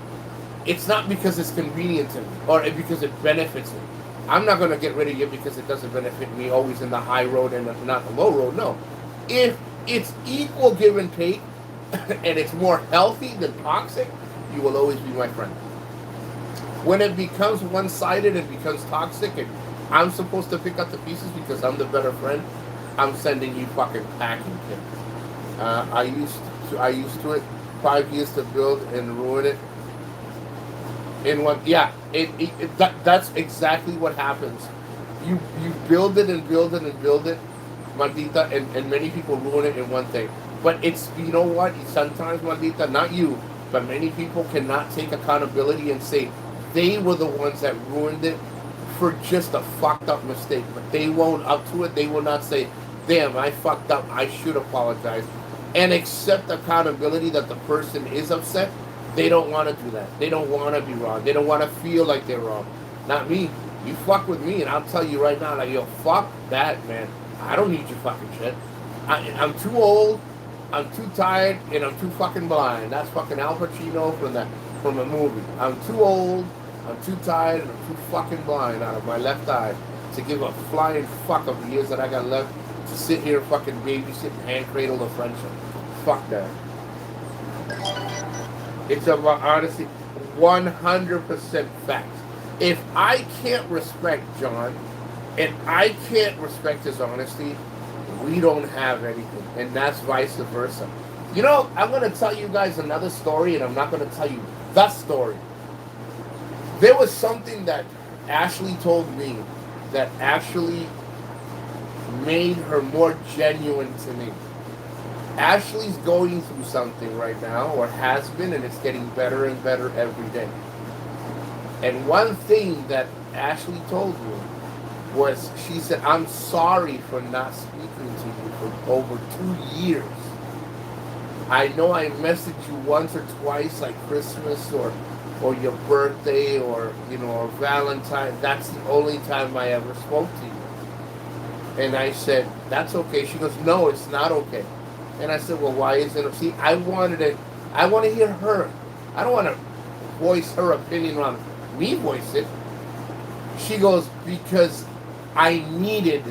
S1: It's not because it's convenient to me or because it benefits me. I'm not gonna get rid of you because it doesn't benefit me. Always in the high road and not the low road. No, if it's equal give and take, and it's more healthy than toxic, you will always be my friend. When it becomes one-sided and becomes toxic and I'm supposed to pick up the pieces because I'm the better friend, I'm sending you fucking packing kids. I used to it 5 years to build and ruin it. In one, yeah, that's exactly what happens. You build it and build it and build it, Maldita, and many people ruin it in one thing. But it's, you know what? Sometimes, Maldita, not you, but many people cannot take accountability and say they were the ones that ruined it for just a fucked up mistake. But they won't up to it. They will not say, "Damn, I fucked up. I should apologize," and accept accountability that the person is upset. They don't want to do that. They don't want to be wrong. They don't want to feel like they're wrong. Not me. You fuck with me, and I'll tell you right now, like, yo, fuck that, man. I don't need your fucking shit. I'm too old, I'm too tired, and I'm too fucking blind. That's fucking Al Pacino from a movie. I'm too old, I'm too tired, and I'm too fucking blind out of my left eye to give a flying fuck of the years that I got left to sit here and fucking babysit and hand cradle the friendship. Fuck that. It's about, honestly, 100% fact. If I can't respect John, and I can't respect his honesty, we don't have anything. And that's vice versa. You know, I'm going to tell you guys another story, and I'm not going to tell you the story. There was something that Ashley told me that actually made her more genuine to me. Ashley's going through something right now, or has been, and it's getting better and better every day. And one thing that Ashley told me was, she said, "I'm sorry for not speaking to you for over 2 years. I know I messaged you once or twice, like Christmas or your birthday, or, you know, or Valentine. That's the only time I ever spoke to you." And I said, "That's okay." She goes, "No, it's not okay." And I said, "Well, why isn't it?" See, I want to hear her. I don't want to voice her opinion on me voice it. She goes, "Because I needed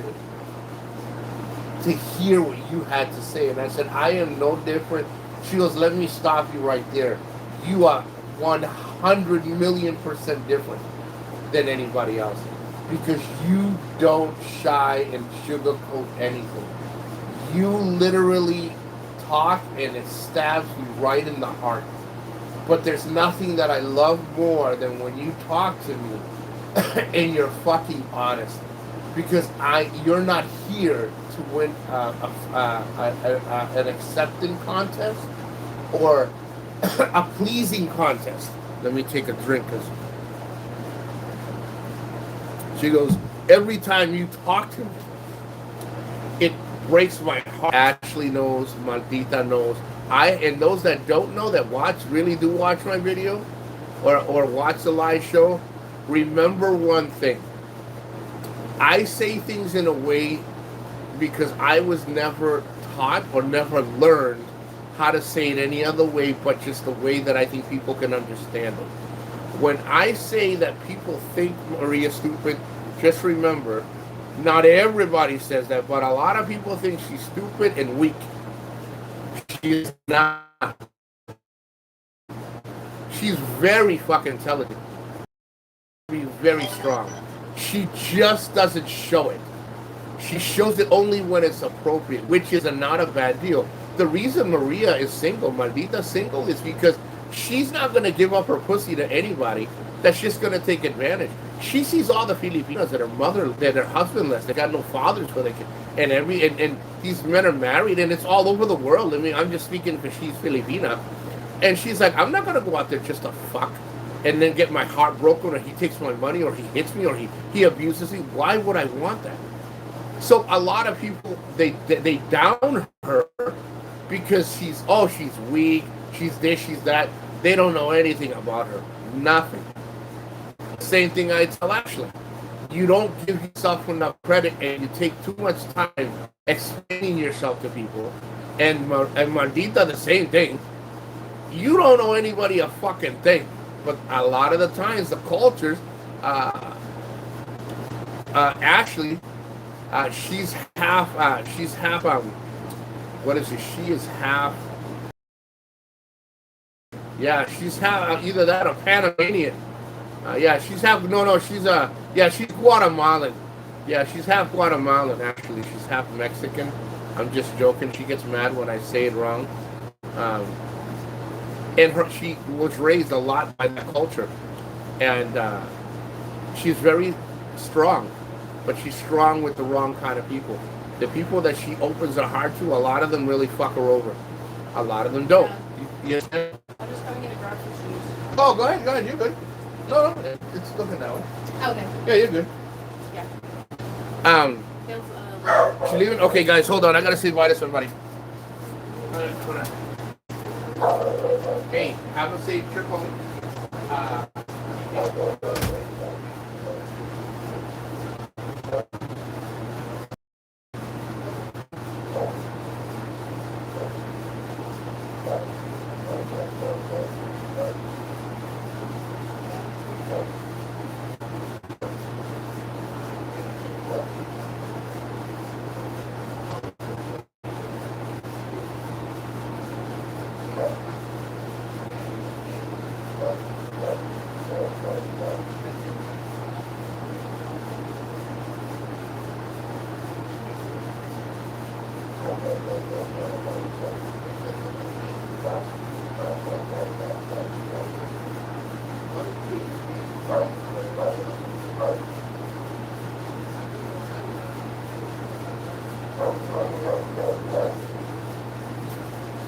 S1: to hear what you had to say." And I said, "I am no different." She goes, "Let me stop you right there. You are 100 million% different than anybody else, because you don't shy and sugarcoat anything. You literally talk and it stabs you right in the heart. But there's nothing that I love more than when you talk to me and you're fucking honest. Because you're not here to win an acceptance contest or a pleasing contest." Let me take a drink, because she goes, "Every time you talk to me, it breaks my heart." Ashley knows, Maldita knows. And those that don't know, that really do watch my video or watch the live show, remember one thing. I say things in a way because I was never taught or never learned how to say it any other way but just the way that I think people can understand it. When I say that people think Maria's stupid, just remember, not everybody says that, but a lot of people think she's stupid and weak. She's not. She's very fucking intelligent. Very strong. She just doesn't show it. She shows it only when it's appropriate, which is not a bad deal. The reason Maria is single, Maldita single, is because she's not going to give up her pussy to anybody that's just going to take advantage. She sees all the Filipinas that are husbandless, they got no fathers for their kids, and these men are married, and it's all over the world. I mean, I'm just speaking because she's Filipina, and she's like, "I'm not going to go out there just to fuck and then get my heart broken, or he takes my money, or he hits me, or he abuses me. Why would I want that?" So a lot of people, they down her because she's weak, she's this, she's that. They don't know anything about her. Nothing. Same thing I tell Ashley. You don't give yourself enough credit, and you take too much time explaining yourself to people. And Maldita, the same thing. You don't know anybody a fucking thing. But a lot of the times, the cultures, Ashley, she's half, what is it? She is half, yeah, she's half, either that or Panamanian. She's Guatemalan. Yeah, she's half Guatemalan, actually. She's half Mexican. I'm just joking. She gets mad when I say it wrong. And she was raised a lot by that culture. and she's very strong, but she's strong with the wrong kind of people. The people that she opens her heart to, a lot of them really fuck her over. A lot of them don't.
S2: Yeah. I'm just coming in to grab some shoes.
S1: Oh, go ahead, you're good. No, it's looking that way.
S2: Okay.
S1: Yeah, you're good.
S2: Yeah.
S1: She leaving? Okay, guys, hold on. I gotta say bye to somebody. Hey, have a safe trip home.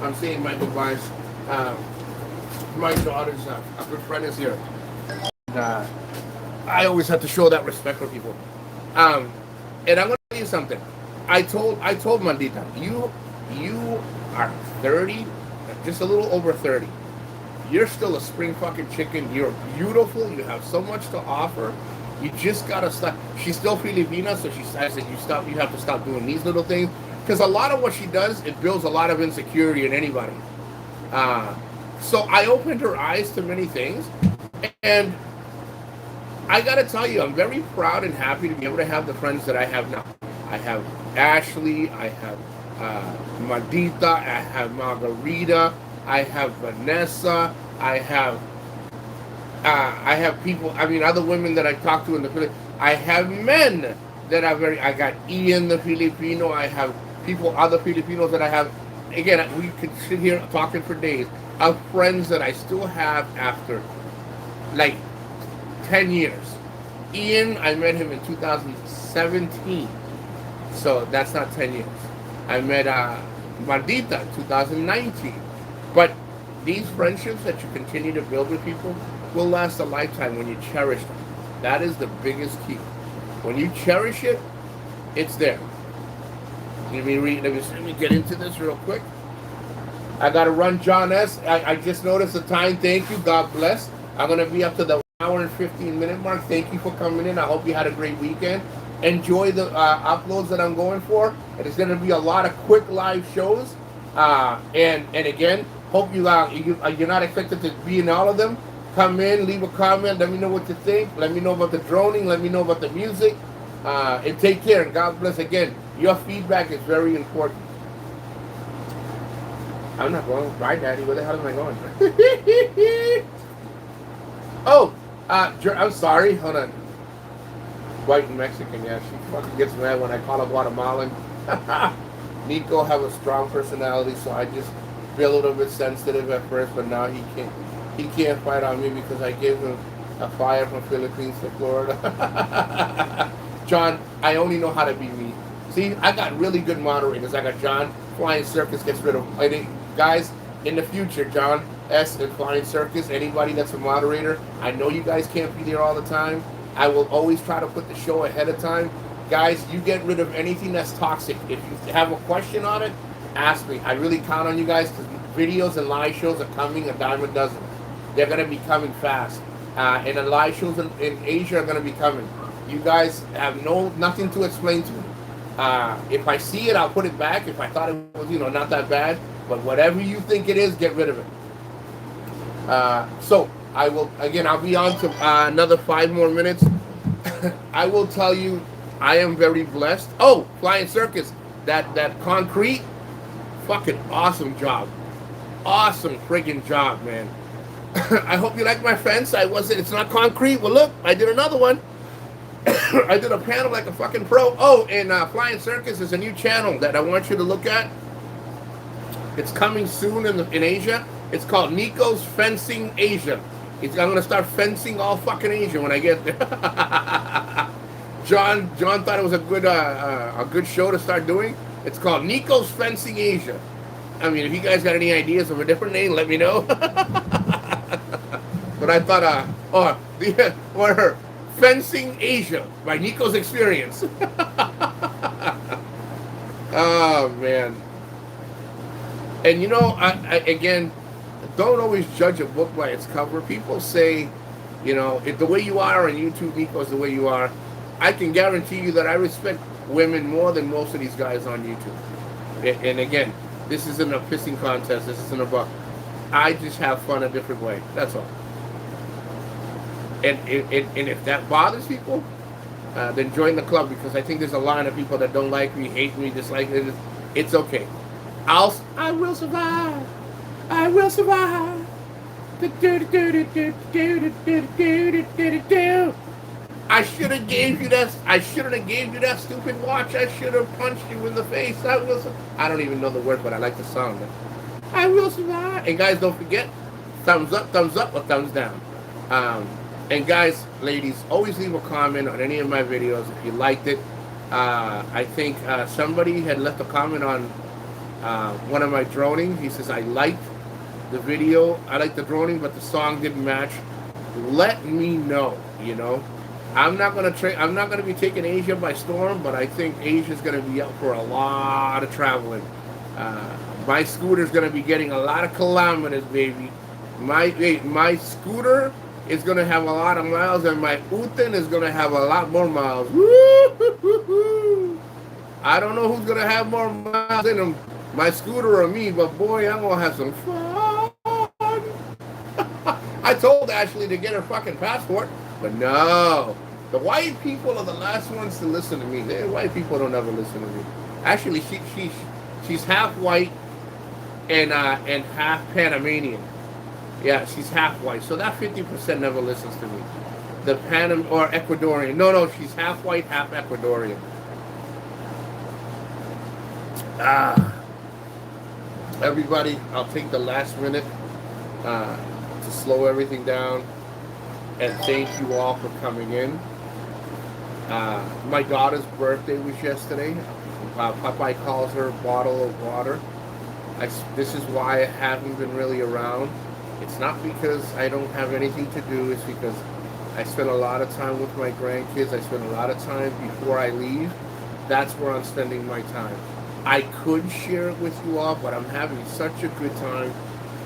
S1: I'm saying my goodbyes. My daughter's a good friend is here. And, I always have to show that respect for people. And I'm gonna tell you something. I told Mandita, you are 30, just a little over 30. You're still a spring fucking chicken. You're beautiful. You have so much to offer. You just gotta stop. She's still Filipina, so she says that you have to stop doing these little things. Because a lot of what she does, it builds a lot of insecurity in anybody. So I opened her eyes to many things. And I gotta tell you, I'm very proud and happy to be able to have the friends that I have now. I have Ashley, I have Mandita, I have Margarita, I have Vanessa, I have people, other women that I talk to in the Philippines. I have men that are I got Ian the Filipino, I have other Filipinos that I have. Again, we could sit here talking for days of friends that I still have after like 10 years. Ian, I met him in 2017. So that's not 10 years. I met Mandita in 2019. But these friendships that you continue to build with people will last a lifetime when you cherish them. That is the biggest key. When you cherish it, it's there. Let me get into this real quick. I got to run John S. I just noticed the time. Thank you. God bless. I'm going to be up to the 1 hour and 15-minute mark. Thank you for coming in. I hope you had a great weekend. Enjoy the uploads that I'm going for. And it's going to be a lot of quick live shows. And again, hope you're not expected to be in all of them. Come in, leave a comment. Let me know what you think. Let me know about the droning. Let me know about the music. And take care. And God bless again. Your feedback is very important. I'm not going. Bye, Daddy. Where the hell am I going? Oh, I'm sorry. Hold on. White and Mexican, yeah. She fucking gets mad when I call her Guatemalan. Nico have a strong personality, so I just be a little bit sensitive at first, but now he can't fight on me because I gave him a fire from Philippines to Florida. John, I only know how to be me. See, I got really good moderators. I got John, Flying Circus gets rid of guys in the future. John S. and Flying Circus, anybody that's a moderator. I know you guys can't be there all the time. I will always try to put the show ahead of time. Guys, you get rid of anything that's toxic. If you have a question on it, ask me. I really count on you guys because videos and live shows are coming a dime a dozen. They're going to be coming fast. And the live shows in Asia are going to be coming. You guys have nothing to explain to me. If I see it, I'll put it back. If I thought it was, not that bad. But whatever you think it is, get rid of it. So I'll be on to another 5 more minutes. I will tell you, I am very blessed. Oh, Flying Circus, that concrete, fucking awesome job. Awesome friggin' job, man. I hope you like my fence. It's not concrete. Well, look, I did another one. I did a panel like a fucking pro. Oh, and Flying Circus is a new channel that I want you to look at. It's coming soon in Asia. It's called Nico's Fencing Asia. I'm gonna start fencing all fucking Asia when I get there. John thought it was a good show to start doing. It's called Nico's Fencing Asia. I mean, if you guys got any ideas of a different name, let me know. But I thought, or Fencing Asia by Nico's Experience. Oh man. And you know, I again, don't always judge a book by its cover. People say, you know, if the way you are on YouTube, Nico's the way you are. I can guarantee you that I respect women more than most of these guys on YouTube. And again, this isn't a pissing contest. This isn't about. I just have fun a different way. That's all. And if that bothers people, then join the club, because I think there's a line of people that don't like me, hate me, dislike me. It's okay. I will survive. I will survive. I should have gave you that. I shouldn't have gave you that stupid watch. I should have punched you in the face. I don't even know the word, but I like the song. I will survive. And guys, don't forget, thumbs up, or thumbs down. And guys, ladies, always leave a comment on any of my videos if you liked it. I think somebody had left a comment on one of my droning. He says, I liked the video, I liked the droning, but the song didn't match. Let me know, you know. I'm not gonna be taking Asia by storm, but I think Asia's gonna be up for a lot of traveling. My scooter's gonna be getting a lot of kilometers, baby. My scooter is gonna have a lot of miles, and my Uten is gonna have a lot more miles. Woo-hoo-hoo-hoo. I don't know who's gonna have more miles in them, my scooter or me, but boy, I'm gonna have some fun. I told Ashley to get her fucking passport, but no. The white people are the last ones to listen to me. The white people don't ever listen to me. Actually, she's half white and half Panamanian. Yeah, she's half white, so that 50% never listens to me. The or Ecuadorian. No, she's half white, half Ecuadorian. Everybody, I'll take the last minute to slow everything down and thank you all for coming in. My daughter's birthday was yesterday. Popeye calls her bottle of water. This is why I haven't been really around. It's not because I don't have anything to do. It's because I spend a lot of time with my grandkids. I spend a lot of time before I leave. That's where I'm spending my time. I could share it with you all, but I'm having such a good time.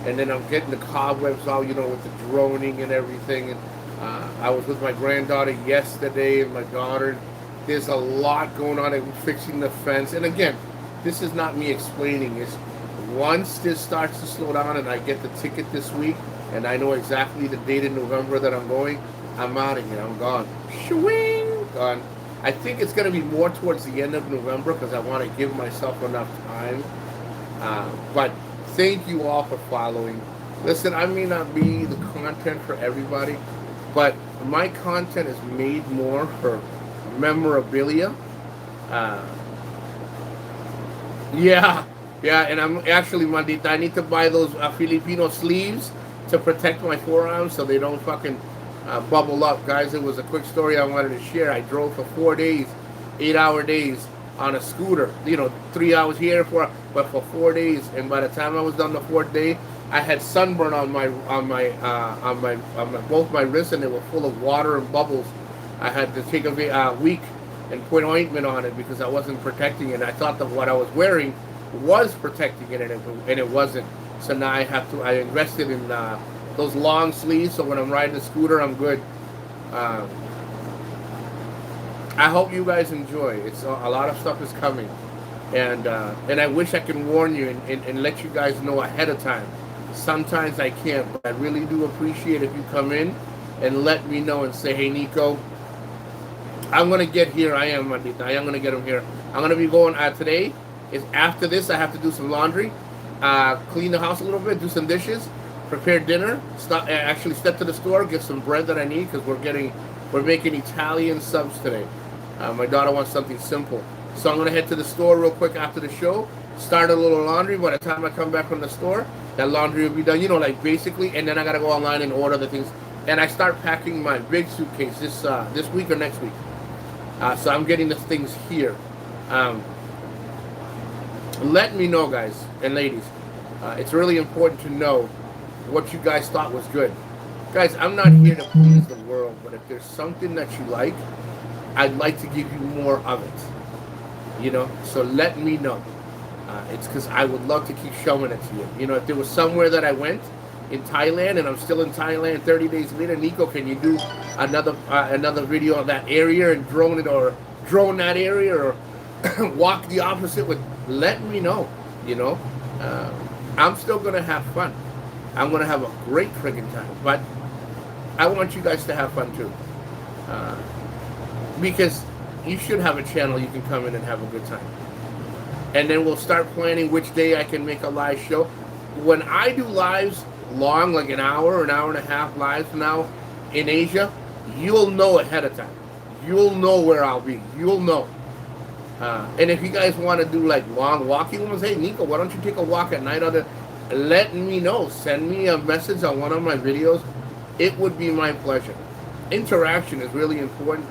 S1: And then I'm getting the cobwebs out, you know, with the droning and everything. And I was with my granddaughter yesterday and my daughter. There's a lot going on. I'm fixing the fence. And again, this is not me explaining. It's once this starts to slow down and I get the ticket this week and I know exactly the date in November that I'm going, I'm out of here. I'm gone. Shwing! Gone. I think it's going to be more towards the end of November because I want to give myself enough time. But thank you all for following. Listen, I may not be the content for everybody, but my content is made more for memorabilia. Yeah, and I'm actually, Mandita, I need to buy those Filipino sleeves to protect my forearms so they don't fucking bubble up. Guys, it was a quick story I wanted to share. I drove for 4 days, 8-hour days on a scooter. You know, 3 hours here, but for 4 days. And by the time I was done the 4th day, I had sunburn on both my wrists, and they were full of water and bubbles. I had to take a week and put ointment on it because I wasn't protecting it. I thought that what I was wearing was protecting it, and it wasn't. So now I invested in those long sleeves, so when I'm riding the scooter, I'm good. I hope you guys enjoy. It's a lot of stuff is coming, and I wish I could warn you and let you guys know ahead of time. Sometimes I can't, but I really do appreciate if you come in and let me know and say, hey, Nico, I'm going to get here. I am, Mandita. I am going to get him here. I'm going to be going today. After this, I have to do some laundry, clean the house a little bit, do some dishes, prepare dinner, step to the store, get some bread that I need because we're making Italian subs today. My daughter wants something simple. So I'm going to head to the store real quick after the show, start a little laundry. By the time I come back from the store, that laundry will be done. You know, like basically, and then I gotta go online and order the things. And I start packing my big suitcase this week or next week. So I'm getting the things here. Let me know, guys and ladies. It's really important to know what you guys thought was good. Guys, I'm not here to please the world, but if there's something that you like, I'd like to give you more of it. You know, so let me know. It's because I would love to keep showing it to you. You know, if there was somewhere that I went in Thailand and I'm still in Thailand 30 days later, Nico, can you do another video of that area and drone it or drone that area or walk the opposite with? Let me know. You know, I'm still gonna have fun. I'm gonna have a great friggin' time, but I want you guys to have fun too, because you should have a channel you can come in and have a good time. And then we'll start planning which day I can make a live show. When I do lives long, like an hour and a half lives now in Asia, you'll know ahead of time. You'll know where I'll be. You'll know. And if you guys want to do like long walking ones, hey Nico, why don't you take a walk at night? Let me know. Send me a message on one of my videos. It would be my pleasure. Interaction is really important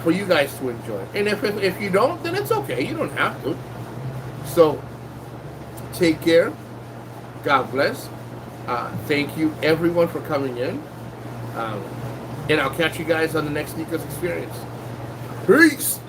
S1: for you guys to enjoy. And if you don't, then it's okay. You don't have to. So take care. God bless. Thank you everyone for coming in. And I'll catch you guys on the next Nico's Experience. Peace.